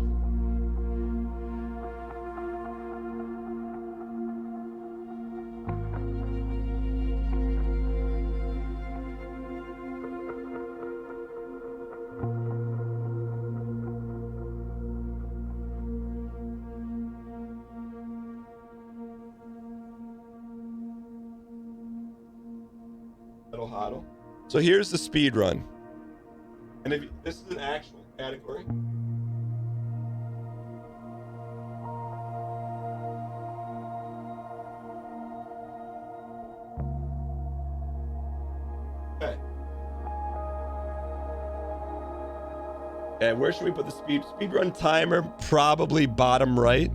Hodl. So here's the speed run, and if this is an actual category. Okay. And where should we put the speed run timer? Probably bottom right.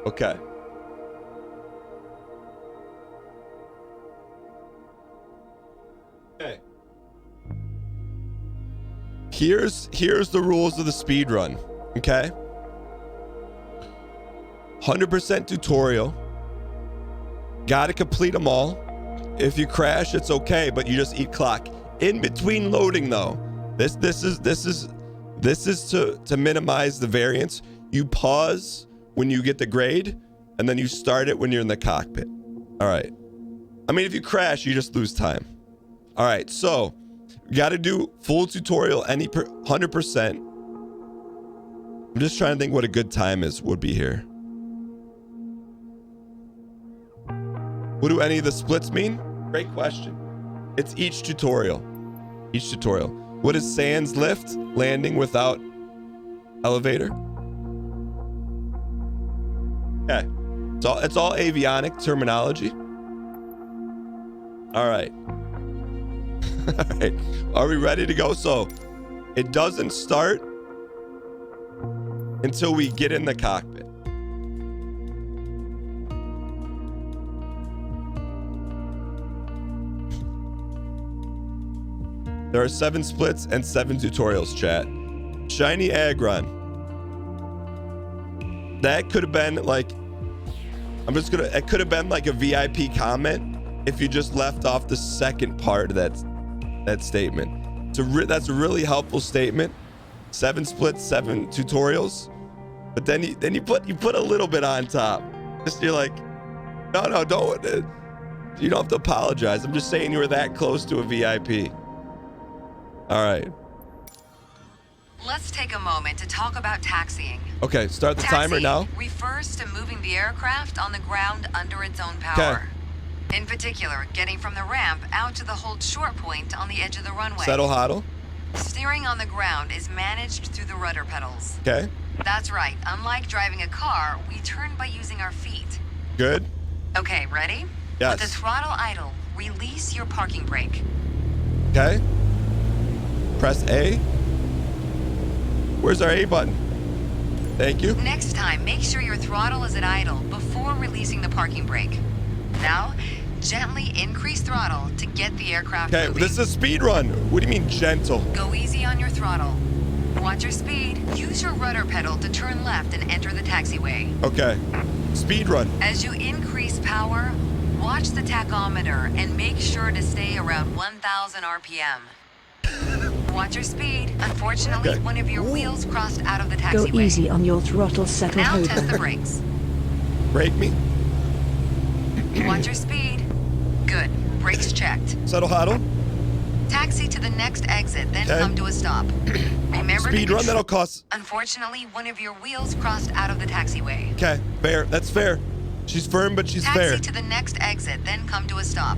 Okay. Okay. Here's the rules of the speed run. Okay. 100% tutorial. Got to complete them all. If you crash, it's okay, but you just eat clock. In between loading, though, this is to minimize the variance. You pause when you get the grade, and then you start it when you're in the cockpit. All right. I mean, if you crash, you just lose time. All right, so you got to do full tutorial, 100%. I'm just trying to think what a good time would be here. What do any of the splits mean? Great question. It's each tutorial. Each tutorial. What is sans lift? Landing without elevator. Okay. It's all avionic terminology. All right. All right. Are we ready to go? So it doesn't start until we get in the cockpit. There are 7 splits and 7 tutorials, chat. Shiny Agron. That could have been like, it could have been like a VIP comment if you just left off the second part of that statement. That's a really helpful statement. 7 splits, 7 tutorials. But then you put a little bit on top. Just you're like, no, don't. You don't have to apologize. I'm just saying you were that close to a VIP. All right. Let's take a moment to talk about taxiing. Okay, start the timer now. Refers to moving the aircraft on the ground under its own power. Okay. In particular, getting from the ramp out to the hold short point on the edge of the runway. Settle huddle. Steering on the ground is managed through the rudder pedals. Okay. That's right. Unlike driving a car, we turn by using our feet. Good. Okay, ready? Yes. With the throttle idle, release your parking brake. Okay. Press A. Where's our A button? Thank you. Next time, make sure your throttle is at idle before releasing the parking brake. Now, gently increase throttle to get the aircraft moving. Okay, this is a speed run. What do you mean gentle? Go easy on your throttle. Watch your speed. Use your rudder pedal to turn left and enter the taxiway. Okay. Speed run. As you increase power, watch the tachometer and make sure to stay around 1,000 RPM. Watch your speed. Unfortunately, Okay. one of your wheels crossed out of the Go taxiway. easy on your throttle, settle Now hold. test the brakes. Brake me. Watch your speed. Good. Brakes checked. Settle huddle. Taxi to the next exit, then Okay. come to a stop. Remember Speed to run, that'll cost. Unfortunately, one of your wheels crossed out of the taxiway. Okay, fair. That's fair. She's firm, but she's Taxi fair. to the next exit, then come to a stop.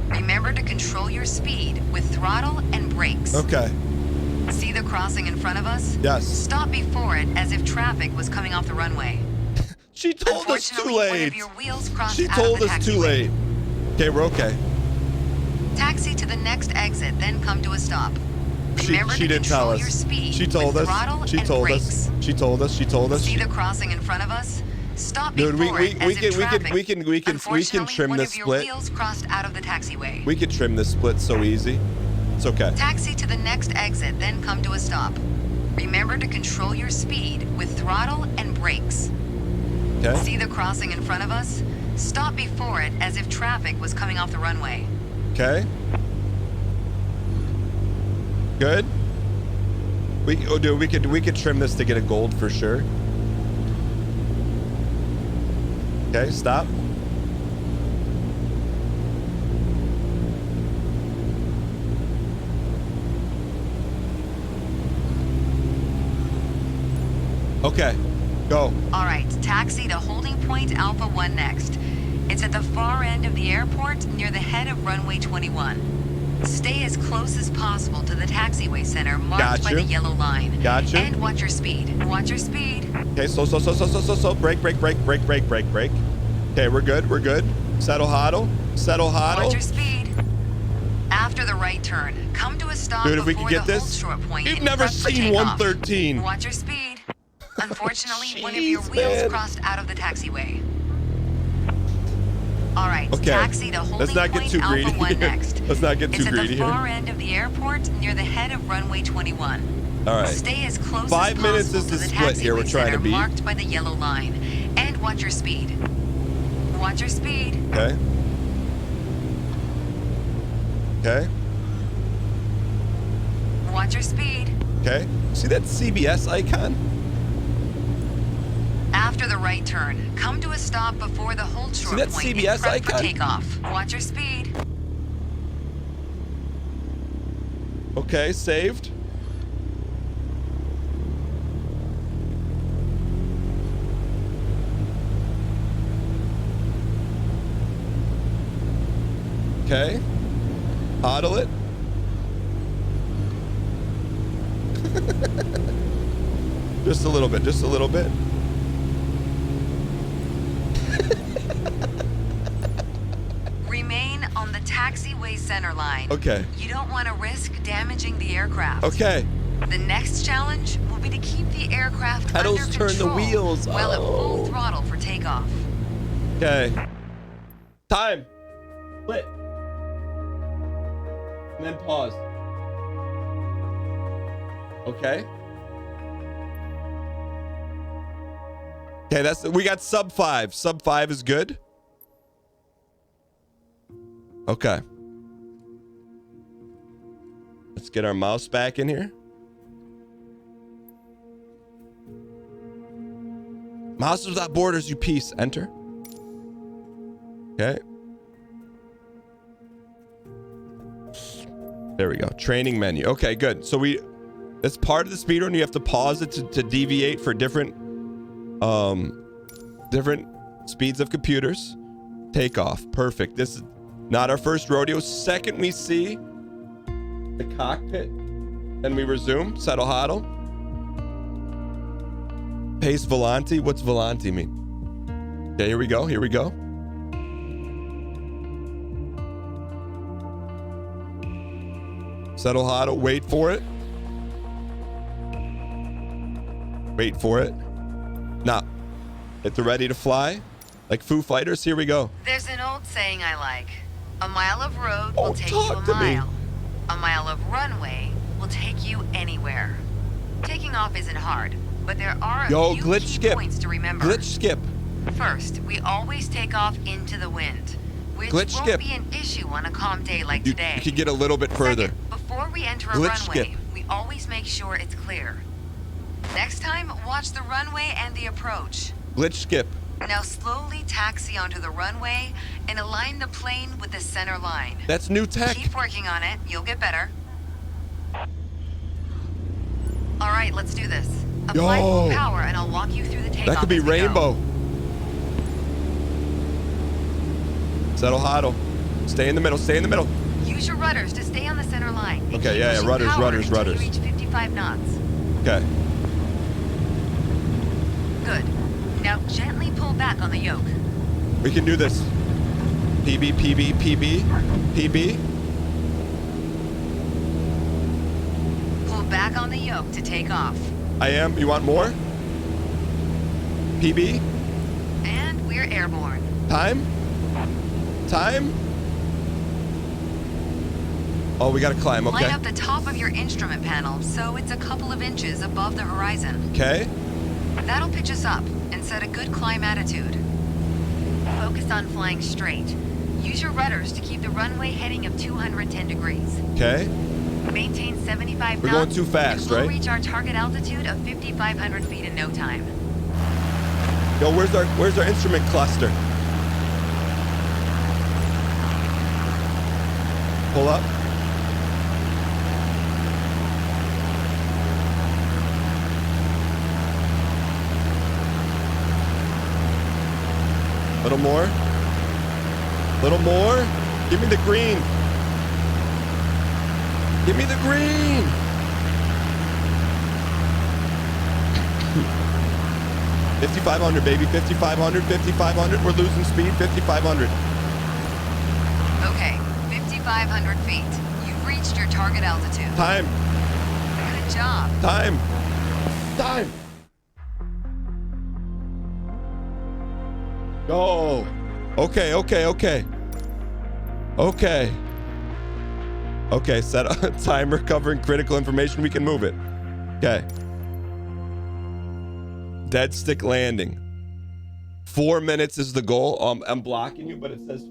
Remember to control your speed with throttle and brakes. Okay. See the crossing in front of us? Yes. Stop before it as if traffic was coming off the runway. She told us too Unfortunately, one late. of your wheels crossed She out told of the us too taxiway. late. Okay, we're okay. Taxi to the next exit, then come to a stop. Remember She to didn't control tell your us. speed She told with us. throttle She and told brakes. us. She told us. She told us. See the crossing in front of us? Stop Dude, before it as if traffic. we can Unfortunately, trim one this of your split. wheels crossed out of the taxiway. We could trim this split so easy. It's okay. Taxi to the next exit, then come to a stop. Remember to control your speed with throttle and brakes. Okay. See the crossing in front of us? Stop before it as if traffic was coming off the runway. Okay. Good. We could trim this to get a gold for sure. Okay, stop. Okay, go. All right, taxi to holding point Alpha 1 next. It's at the far end of the airport near the head of runway 21. Stay as close as possible to the taxiway center marked by the yellow line. Gotcha. And watch your speed. Watch your speed. Okay, slow. Brake. Okay, we're good. Settle huddle. Watch your speed. After the right turn, come to a stop Dude, if we before could get the this, hold short point. you've and never prep for seen takeoff. 113. Watch your speed. Unfortunately, one of your Jeez, wheels man. crossed out of the taxiway. All right, Okay, taxi to holding let's not get point too Alpha greedy 1 here. next. Let's not get too It's at greedy the here. far end of the airport near the head of runway 21. All right. Stay as close 5 as minutes possible is to the the split here we're taxiway trying to center beat. marked by the yellow line. And watch your speed. Watch your speed. Okay. Watch your speed. Okay. See that CBS icon? After the right turn, come to a stop before the hold short that point CBS and prep icon? for takeoff. Watch your speed. Okay, saved. Okay. Huddle it. Just a little bit. Remain on the taxiway center line. Okay. You don't want to risk damaging the aircraft. Okay. The next challenge will be to keep the aircraft Pedals under turn the control wheels. while at full Oh. throttle for takeoff. Okay. Time. Split. And then pause. Okay. Okay, we got sub 5. Sub 5 is good. Okay. Let's get our mouse back in here. Mouse without borders, you piece. Enter. Okay. There we go. Training menu. Okay, good. So that's part of the speedrun. You have to pause it to deviate for different speeds of computers. Takeoff. Perfect. This is not our first rodeo. Second we see the cockpit, then we resume. Settle huddle. Pace Volante. What's Volante mean? Okay, here we go. Here we go. Settle huddle. Wait for it. Wait for it. Now, get the ready to fly. Like Foo Fighters. Here we go. There's an old saying I like. A mile of road will take you talk a to me. mile. A mile of runway will take you anywhere. Taking off isn't hard, but there are a few glitch key skip. points to remember. Glitch skip. First, we always take off into the wind, which Glitch won't skip. be an issue on a calm day like You today. can get a little bit further. Second, before we enter a Glitch runway, skip. we always make sure it's clear. Next time, watch the runway and the approach. Glitch skip. Now slowly taxi onto the runway and align the plane with the center line. That's new tech. Keep working on it. You'll get better. All right, let's do this. Apply full Yo. power and I'll walk you through the takeoff. That could be as we go. rainbow. Settle huddle. Stay in the middle. Stay in the middle. Use your rudders to stay on the center line. And Okay, keep yeah, pushing rudders, power rudders, until rudders. You reach 55 knots. Okay. Good. Now gently pull back on the yoke. We can do this. PB, PB, PB, PB. Pull back on the yoke to take off. I am. You want more? PB. And we're airborne. Time. Time. Oh, we gotta climb. Okay. Line up the top of your instrument panel so it's a couple of inches above the horizon. Okay. That'll pitch us up and set a good climb attitude. Focus on flying straight. Use your rudders to keep the runway heading of 210 degrees. Okay. Maintain 75 We're knots. going too fast, and we'll right? reach our target altitude of 5,500 feet in no time. Yo, where's our instrument cluster? Pull up. Little more. Little more. Give me the green. Give me the green. $5,500, baby. $5,500. $5,500. We're losing speed. $5,500. Okay, 5,500 feet. You've reached your target altitude. Time. Good job. Time. Time. Go. Okay, okay, okay. Okay. Okay, set a timer covering critical information. We can move it. Okay. Dead stick landing. 4 minutes is the goal. I'm blocking you, but it says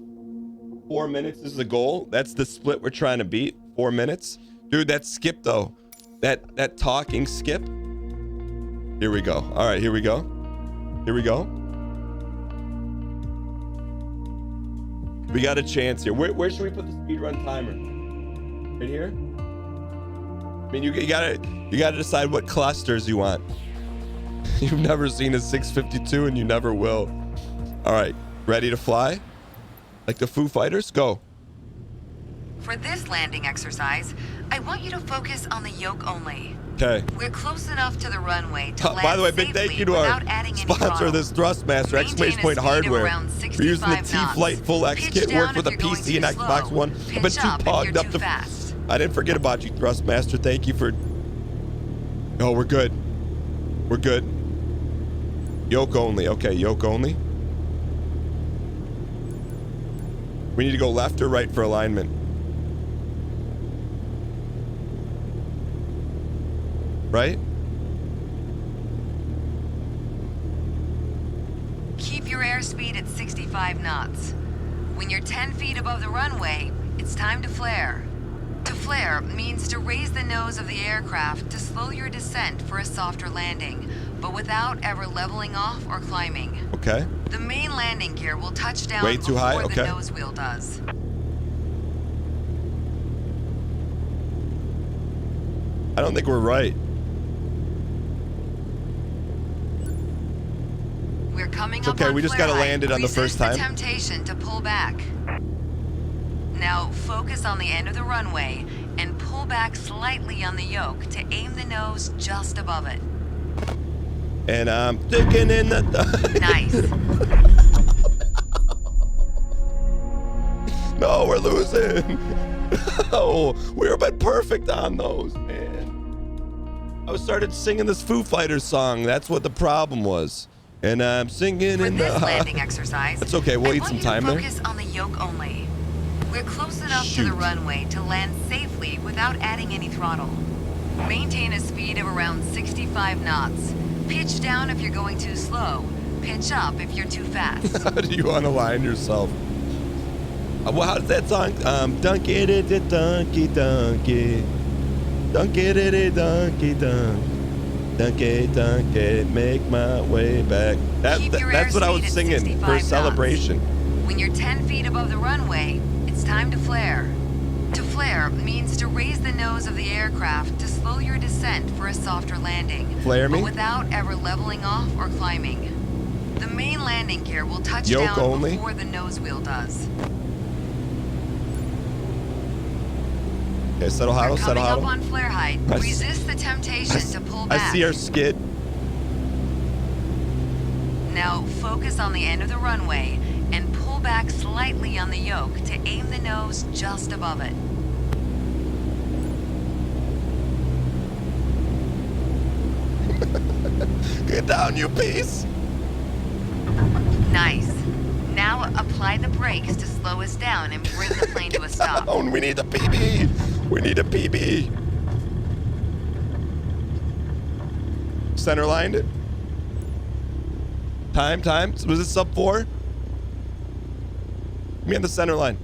4 minutes is the goal. That's the split we're trying to beat. 4 minutes. Dude, that skip though. That talking skip. Here we go. All right, here we go. Here we go. We got a chance here. Where should we put the speedrun timer? Right here? I mean, you gotta decide what clusters you want. You've never seen a 652 and you never will. All right, ready to fly? Like the Foo Fighters? Go. For this landing exercise, I want you to focus on the yoke only. Okay. We're close enough to the runway to land By the way, big safely thank you to our without adding any sponsor throttle. of this Thrustmaster, Maintain exclamation a point speed of hardware. around We're using the 65 knots. T-Flight Full X Pitch kit, down works with a if you're PC going and too Xbox slow. One. I've been Pitch too up if pogged you're up too to... fast. I didn't forget about you, Thrustmaster. Thank you for... Oh, we're good. We're good. Yoke only. Okay, yoke only. We need to go left or right for alignment. Right? Keep your airspeed at 65 knots. When you're 10 feet above the runway, it's time to flare. To flare means to raise the nose of the aircraft to slow your descent for a softer landing, but without ever leveling off or climbing. Okay. The main landing gear will touch down Way too high? before the Okay. nose wheel does. I don't think we're right. We're coming It's up okay, on we just flare gotta height. land it on the first Resist time. the temptation to pull back. Now focus on the end of the runway and pull back slightly on the yoke to aim the nose just above it. And I'm sticking in the... Nice. No, we're losing. Oh, we were been perfect on those, man. I started singing this Foo Fighters song. That's what the problem was. And I'm singing For in the... this landing exercise, That's okay, we'll I eat want some you time to there. focus on the yoke only. We're close enough to Shoot. the runway to land safely without adding any throttle. Maintain a speed of around 65 knots. Pitch down if you're going too slow. Pitch up if you're too fast. How do you unalign yourself? Well, how does that song? Donkey it, donkey, donkey. Donkey it, donkey, donkey. Donkey, donkey, make my way back. Keep your That's what I airspeed was at singing 65 for knots. celebration. When you're 10 feet above the runway, it's time to flare. To flare means to raise the nose of the aircraft to slow your descent for a softer landing. Flare me? But without ever leveling off or climbing. The main landing gear will touch Yoke down only? before the nose wheel does. Okay, settle huddle, We're settle coming up huddle. on flare height. I s- Resist the temptation to pull back. I see our skid. Now focus on the end of the runway and pull back slightly on the yoke to aim the nose just above it. Get down, you piece. Nice. Now apply the brakes to slow us down and bring the plane to a stop. Down. We need a PB. We need a PB. Center lined it. Time. Was it sub 4? Me on the center line.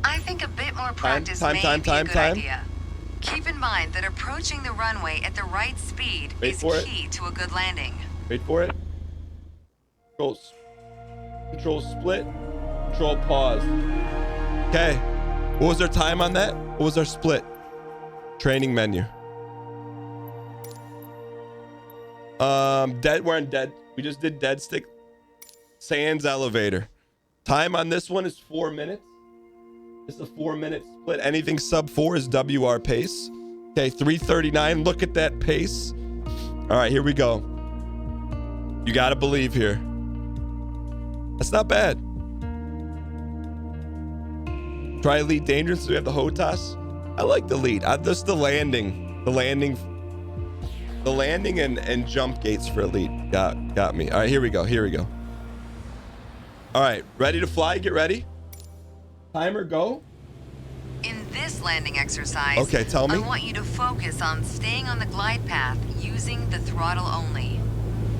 I think a bit more practice may be a good idea. Keep in mind that approaching the runway at the right speed Wait is for it. key to a good landing. Wait for it. Control split. Control pause. Okay. What was our time on that? What was our split? Training menu. Dead. We're on dead. We just did dead stick. Sands elevator. Time on this one is 4 minutes. It's a 4-minute split. Anything sub 4 is WR pace. Okay, 339. Look at that pace. All right, here we go. You gotta believe here. That's not bad. Try Elite Dangerous. We have the HOTAS. I like the lead. Just the landing. The landing and jump gates for Elite. Got me. All right, here we go. All right, ready to fly? Get ready. Timer, go. In this landing exercise, Okay, tell me. I want you to focus on staying on the glide path using the throttle only.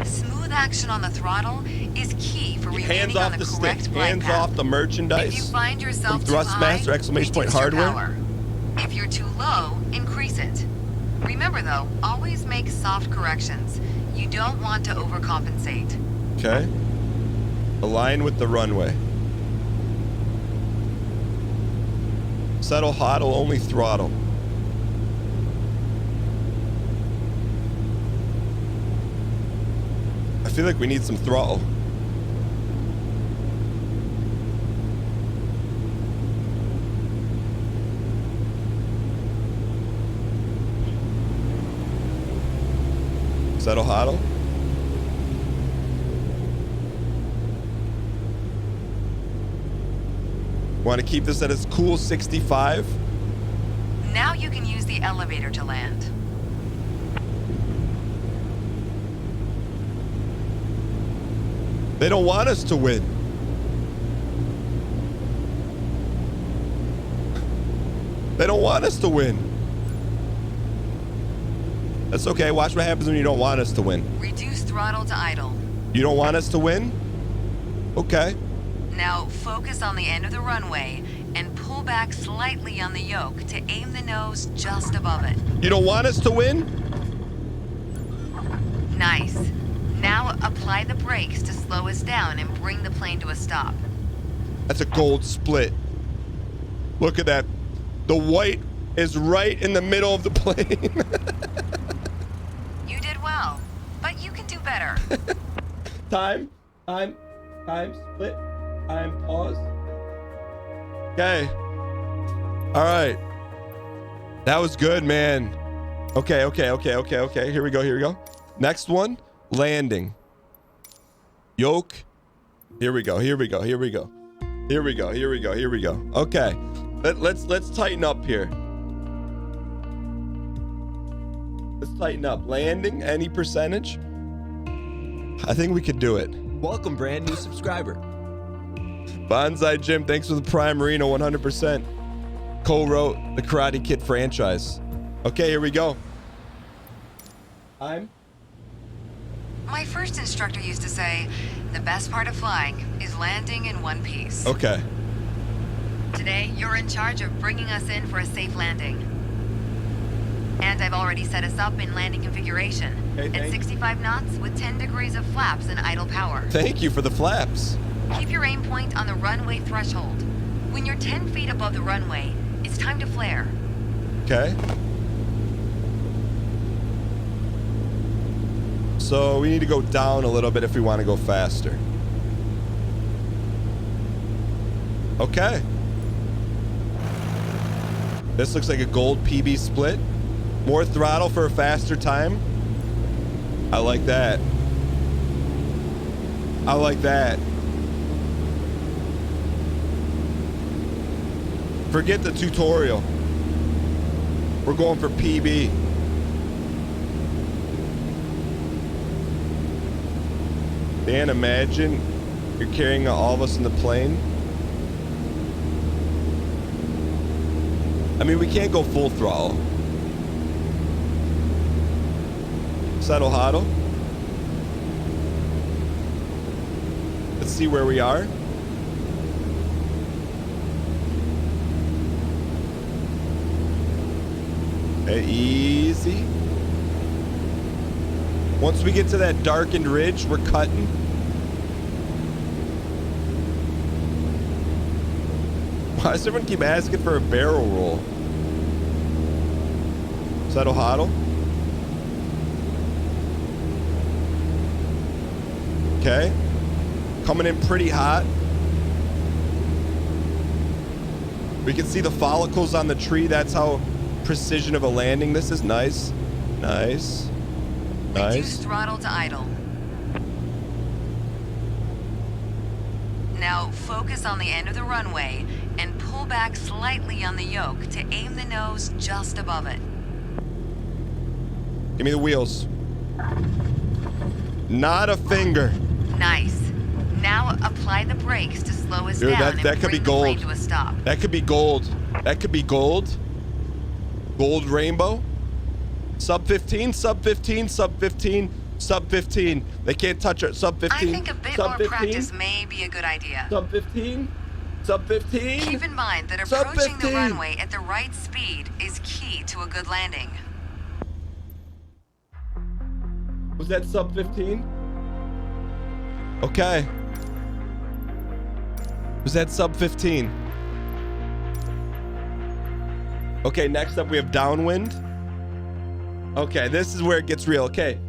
Smooth action on the throttle is key for Hands remaining off on the the correct stick. glide Hands path. off the If you merchandise. find yourself From too high, Thrustmaster, exclamation point, reduce your hardware. power. If you're too low, increase it. Remember though, always make soft corrections. You don't want to overcompensate. Okay. Align with the runway. Settle HODL, only throttle. I feel like we need some throttle. Settle HODL. Want to keep this at its cool 65? Now you can use the elevator to land. They don't want us to win. They don't want us to win. That's okay. Watch what happens when you don't want us to win. Reduce throttle to idle. You don't want us to win? Okay. Now focus on the end of the runway and pull back slightly on the yoke to aim the nose just above it. You don't want us to win? Nice. Now apply the brakes to slow us down and bring the plane to a stop. That's a gold split. Look at that. The white is right in the middle of the plane. You did well, but you can do better. Time, split, time, pause. Okay. All right. That was good, man. Okay. Here we go. Next one, landing. Yoke. Here we go. Okay. Let's tighten up here. Let's tighten up. Landing, any percentage? I think we could do it. Welcome, brand new subscriber. Bonsai Jim, thanks for the Prime Reno, 100%. Co-wrote the Karate Kid franchise. Okay, here we go. My first instructor used to say, the best part of flying is landing in one piece. Okay. Today, you're in charge of bringing us in for a safe landing. And I've already set us up in landing configuration. Okay, at 65 knots with 10 degrees of flaps and idle power. Thank you for the flaps. Keep your aim point on the runway threshold. When you're 10 feet above the runway, it's time to flare. Okay. So we need to go down a little bit if we want to go faster. Okay. This looks like a gold PB split. More throttle for a faster time. I like that. Forget the tutorial. We're going for PB. Dan, imagine you're carrying all of us in the plane. I mean, we can't go full throttle. Settle huddle. Let's see where we are. Okay, easy. Once we get to that darkened ridge, we're cutting. Why does everyone keep asking for a barrel roll? Settle huddle. Okay. Coming in pretty hot. We can see the follicles on the tree. That's how precision of a landing this is. Nice. Reduce throttle to idle. Now focus on the end of the runway and pull back slightly on the yoke to aim the nose just above it. Give me the wheels. Not a finger. Nice. Now apply the brakes to slow us Dude, down that and could be bring the plane gold. to a stop. That could be gold. That could be gold. Gold rainbow. Sub 15, sub 15, sub 15, sub 15. They can't touch it. Sub 15. I think a bit sub more 15, practice may be a good idea. Sub 15. Sub 15. Keep in mind that Sub approaching the 15. runway at the right speed is key to a good landing. Was that sub 15? Okay. Was that sub 15? Okay, next up we have downwind. Okay, this is where it gets real. Okay.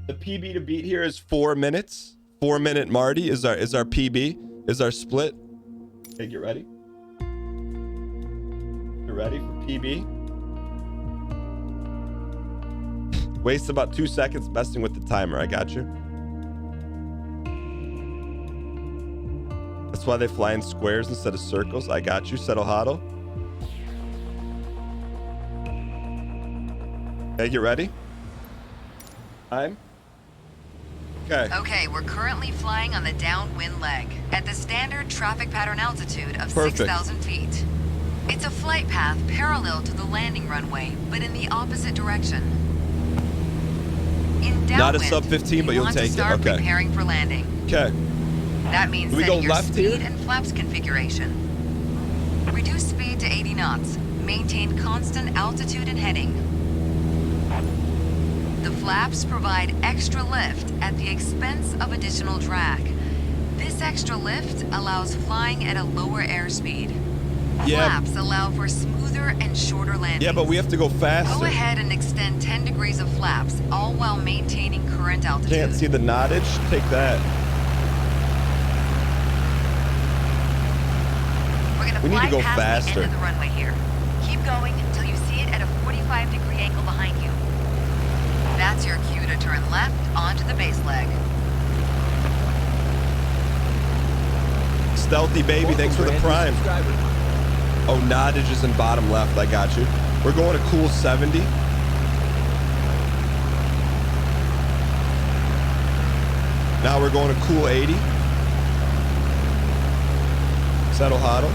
The PB to beat here is 4 minutes. 4 minute Marty is our PB, is our split. Okay, get ready. You ready for PB? Waste about 2 seconds messing with the timer. I got you. That's why they fly in squares instead of circles. I got you. Settle huddle. Okay, get ready. Time. Okay. Okay, we're currently flying on the downwind leg at the standard traffic pattern altitude of Perfect. 6,000 feet. It's a flight path parallel to the landing runway, but in the opposite direction. In downwind, Not a sub 15, but you you'll want take to start it. Okay. preparing for landing. Okay. That means Do we setting go your left speed here? and flaps configuration. Reduce speed to 80 knots. Maintain constant altitude and heading. The flaps provide extra lift at the expense of additional drag. This extra lift allows flying at a lower airspeed. Yeah. Flaps allow for smoother and shorter landings. Yeah, but we have to go faster. Go ahead and extend 10 degrees of flaps, all while maintaining current altitude. Can't see the nottage. Take that. We're gonna We need to fly go past faster. the end of the runway here. Keep going until you see it at a 45-degree angle behind you. That's your cue to turn left onto the base leg. Stealthy baby, thanks for the prime. Oh, nottage is in bottom left. I got you. We're going to cool 70. Now we're going to cool 80. Settle huddle.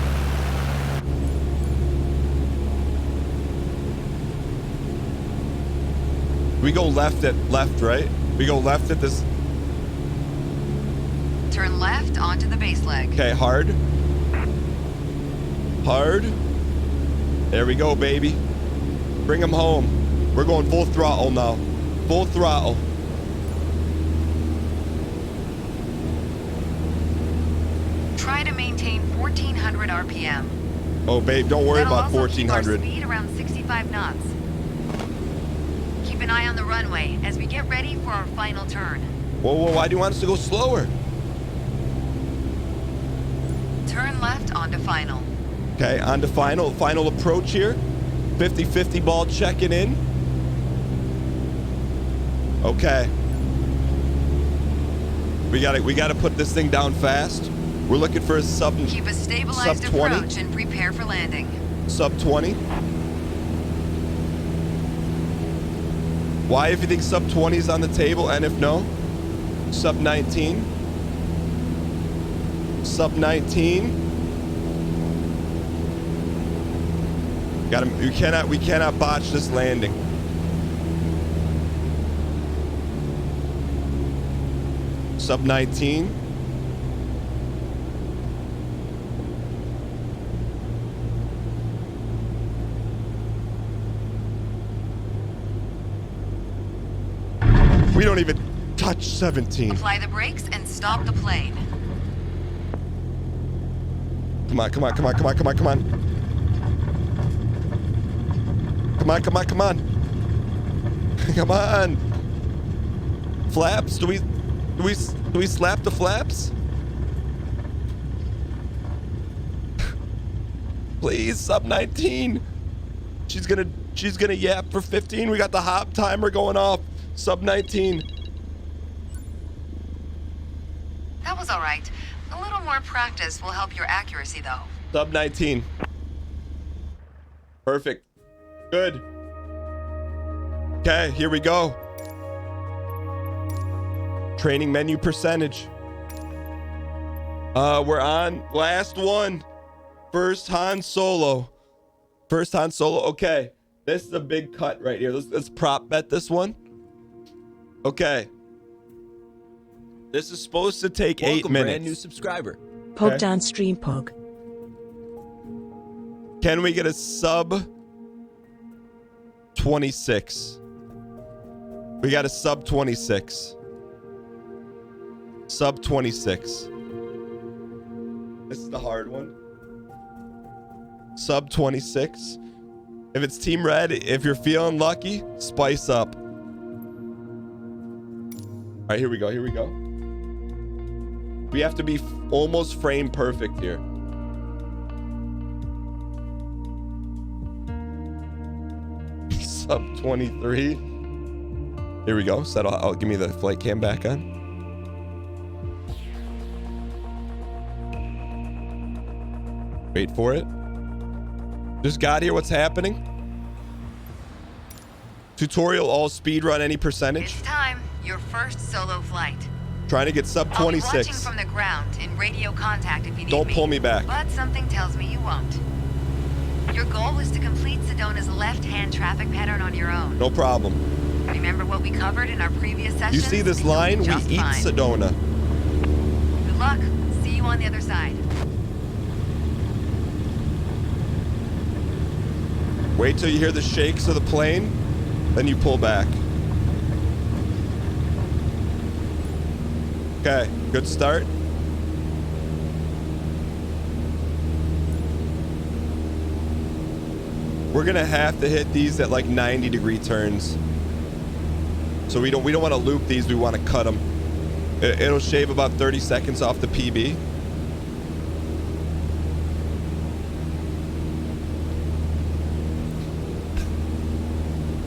We go left, right? We go left at this. Turn left onto the base leg. Okay, hard. Hard. There we go, baby. Bring him home. We're going full throttle now. Full throttle. Try to maintain 1400 RPM. Oh, babe, don't worry That'll about also keep our 1400. speed around 65 knots. Keep an eye on the runway as we get ready for our final turn. Whoa, why do you want us to go slower? Turn left onto final. Okay, on to final approach here. 50-50 ball checking in. Okay. We gotta put this thing down fast. We're looking for a sub Keep a stabilized sub 20. approach and prepare for landing. Sub 20. Why, if you think sub 20 is on the table, and if no, sub 19. Sub 19. We cannot botch this landing. Sub 19. We don't even touch 17. Apply the brakes and stop the plane. Come on. Come on. Come on. Flaps? Do we slap the flaps? Please, sub 19. She's gonna yap for 15. We got the hop timer going off. Sub 19. That was all right. A little more practice will help your accuracy, though. Sub 19. Perfect. Good. Okay, here we go. Training menu percentage. We're on last one. First Han Solo. Okay, this is a big cut right here. Let's prop bet this one. Okay. This is supposed to take 8 minutes. Brand new subscriber. Pog Okay. downstream Pog. Can we get a sub 26? We got a sub 26. Sub 26. This is the hard one. Sub 26. If it's Team Red, if you're feeling lucky, spice up. All right, here we go. We have to be almost frame perfect here. Sub 23. Here we go. Settle. I'll give me the flight cam back on. Wait for it. Just got here. What's happening? Tutorial all speed run any percentage. It's time. Your first solo flight. Trying to get sub I'll be watching 26. from the ground in radio contact if you need Don't me. pull me back. But something tells me you won't. Your goal was to complete Sedona's left-hand traffic pattern on your own. No problem. Remember what we covered in our previous session? You see this line? We eat Sedona. Good luck. See you on the other side. Wait till you hear the shakes of the plane, then you pull back. Okay, good start. We're gonna have to hit these at like 90-degree turns. So we don't want to loop these, we want to cut them. It'll shave about 30 seconds off the PB.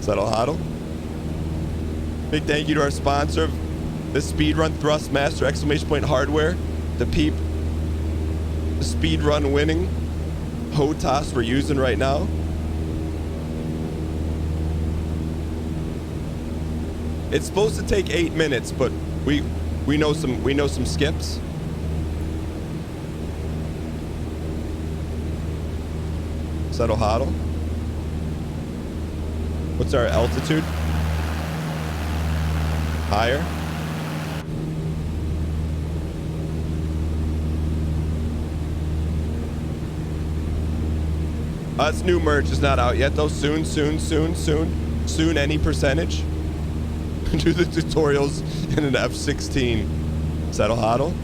Settle Huddle. Big thank you to our sponsor, the Speedrun Thrustmaster exclamation point hardware, the Peep, the Speedrun winning HOTAS we're using right now. It's supposed to take 8 minutes, but we know some skips. Settle Huddle. What's our altitude? Higher. That's new merch. Is not out yet though. Soon. Soon any percentage. Do the tutorials in an F-16. Settle Huddle.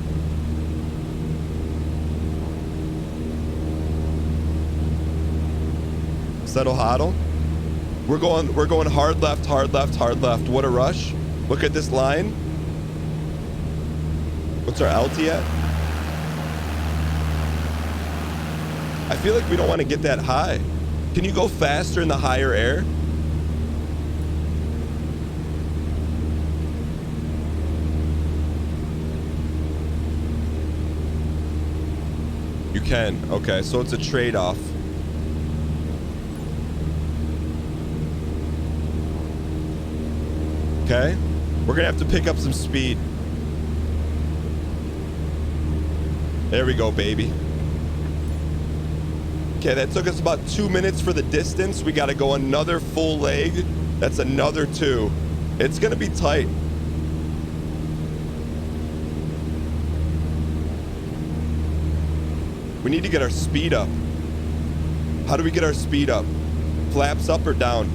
Settle Huddle. We're going hard left, hard left, hard left. What a rush. Look at this line. What's our LT at? I feel like we don't want to get that high. Can you go faster in the higher air? You can. Okay, so it's a trade-off. Okay, we're gonna have to pick up some speed. There we go, baby. Okay, that took us about 2 minutes for the distance. We gotta go another full leg. That's another 2. It's gonna be tight. We need to get our speed up. How do we get our speed up? Flaps up or down?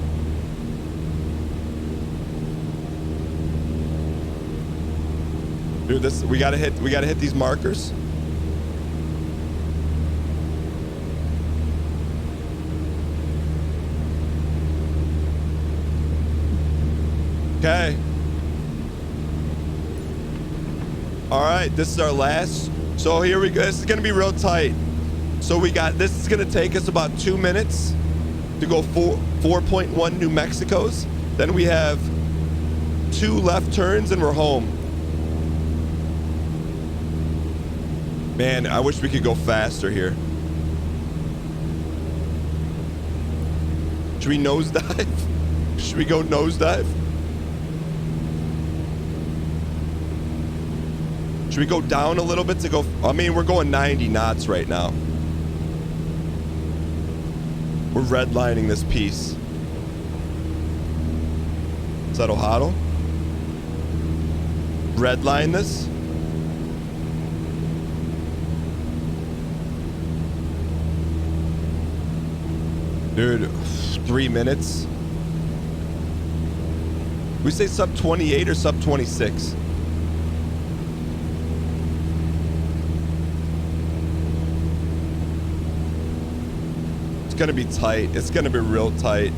Dude, this we gotta hit these markers. Okay. All right, this is our last. So here we go. This is gonna be real tight. So we got, this is gonna take us about 2 minutes to go 4.1 New Mexicos. Then we have 2 left turns and we're home. Man, I wish we could go faster here. Should we nosedive? Should we go nosedive? Should we go down a little bit to go? I mean, we're going 90 knots right now. We're redlining this piece. Settle Huddle. Redline this. Dude, 3 minutes. We say sub 28 or sub 26? It's gonna be tight. It's gonna be real tight.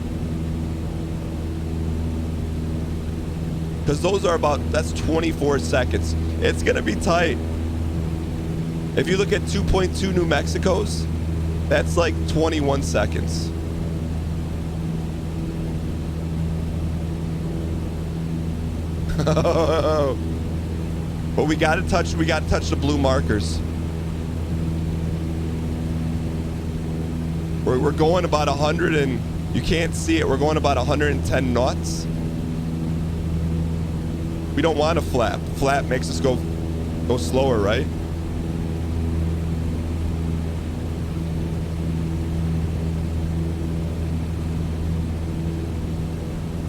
Because those are about, that's 24 seconds. It's gonna be tight. If you look at 2.2 New Mexicos, that's like 21 seconds. But we gotta touch the blue markers. We're going about 100 and you can't see it. We're going about 110 knots. We don't want a flap. Flap makes us go slower, right?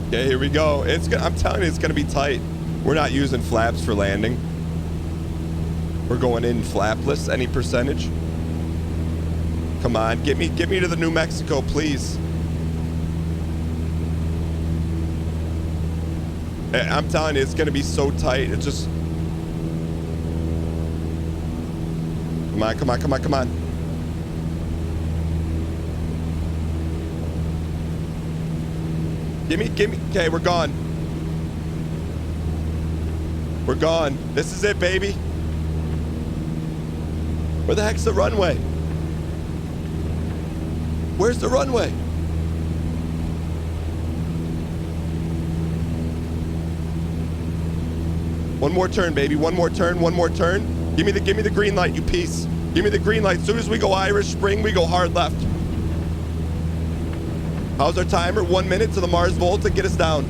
Okay, here we go. I'm telling you, it's gonna be tight. We're not using flaps for landing. We're going in flapless, any percentage. Come on, get me to the New Mexico, please. I'm telling you, it's gonna be so tight. It's just, come on, come on, come on, come on. Give me, okay, we're gone. We're gone. This is it, baby. Where the heck's the runway? Where's the runway? One more turn, baby. One more turn, one more turn. Give me the green light, you piece. Give me the green light. As soon as we go Irish Spring, we go hard left. How's our timer? 1 minute to the Mars Volta. Get us down.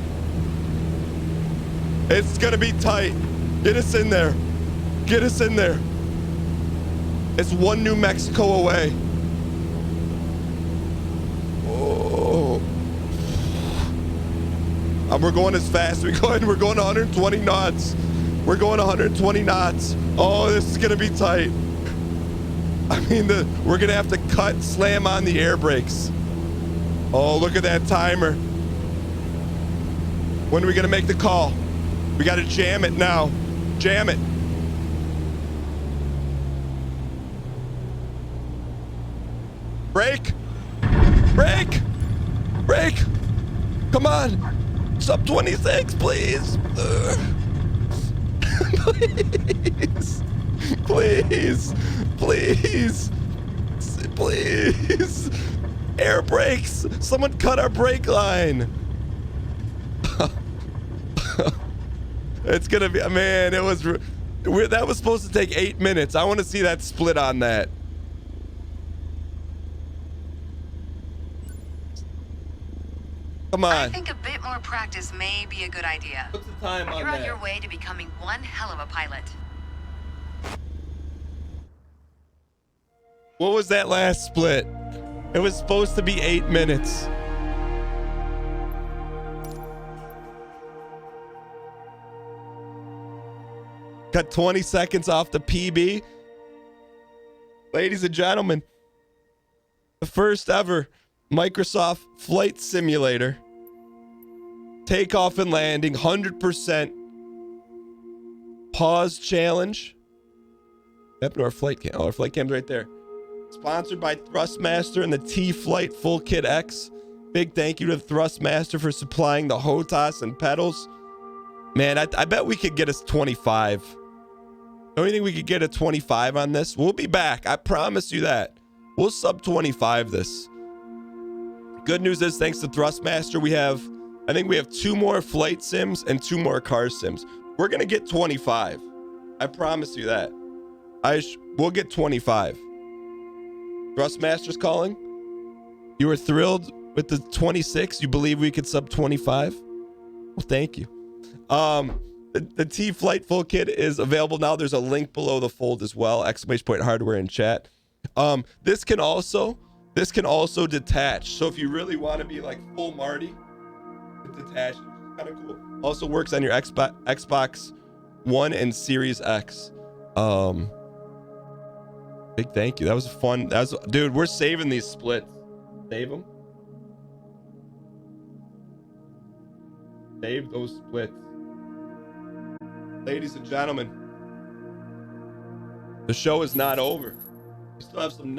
It's gonna be tight. Get us in there. Get us in there. It's one New Mexico away. Oh. We're going as fast as we go, and we're going 120 knots. We're going 120 knots. Oh, this is gonna be tight. I mean, we're gonna have to slam on the air brakes. Oh, look at that timer. When are we gonna make the call? We gotta jam it now. Jam it. Brake. Brake. Brake. Come on. Sub 26, please. Please. Please. Please. Please. Air brakes. Someone cut our brake line. It's gonna be, man, that was supposed to take 8 minutes. I want to see that split on that. Come on. I think a bit more practice may be a good idea. What's the time on You're that? on your way to becoming one hell of a pilot. What was that last split? It was supposed to be 8 minutes. Cut 20 seconds off the PB. Ladies and gentlemen, the first ever Microsoft Flight Simulator takeoff and landing 100% pause challenge. Yep, to our flight cam. Oh, our flight cam's right there. Sponsored by Thrustmaster and the T-Flight Full Kit X. Big thank you to Thrustmaster for supplying the HOTAS and pedals. Man, I bet we could get us 25. Don't you think we could get a 25 on this? We'll be back. I promise you that. We'll sub 25 this. Good news is, thanks to Thrustmaster, I think we have 2 more flight sims and 2 more car sims. We're gonna get 25. I promise you that. We'll get 25. Thrustmaster's calling. You were thrilled with the 26. You believe we could sub 25? Well, thank you. The T-Flight Full Kit is available now. There's a link below the fold as well. ! hardware in chat. This can also detach. So if you really want to be like full Marty, it's detached. It's kind of cool. Also works on your Xbox One and Series X. Big thank you. That was fun. Dude, we're saving these splits. Save them. Save those splits. Ladies and gentlemen, the show is not over. We still have some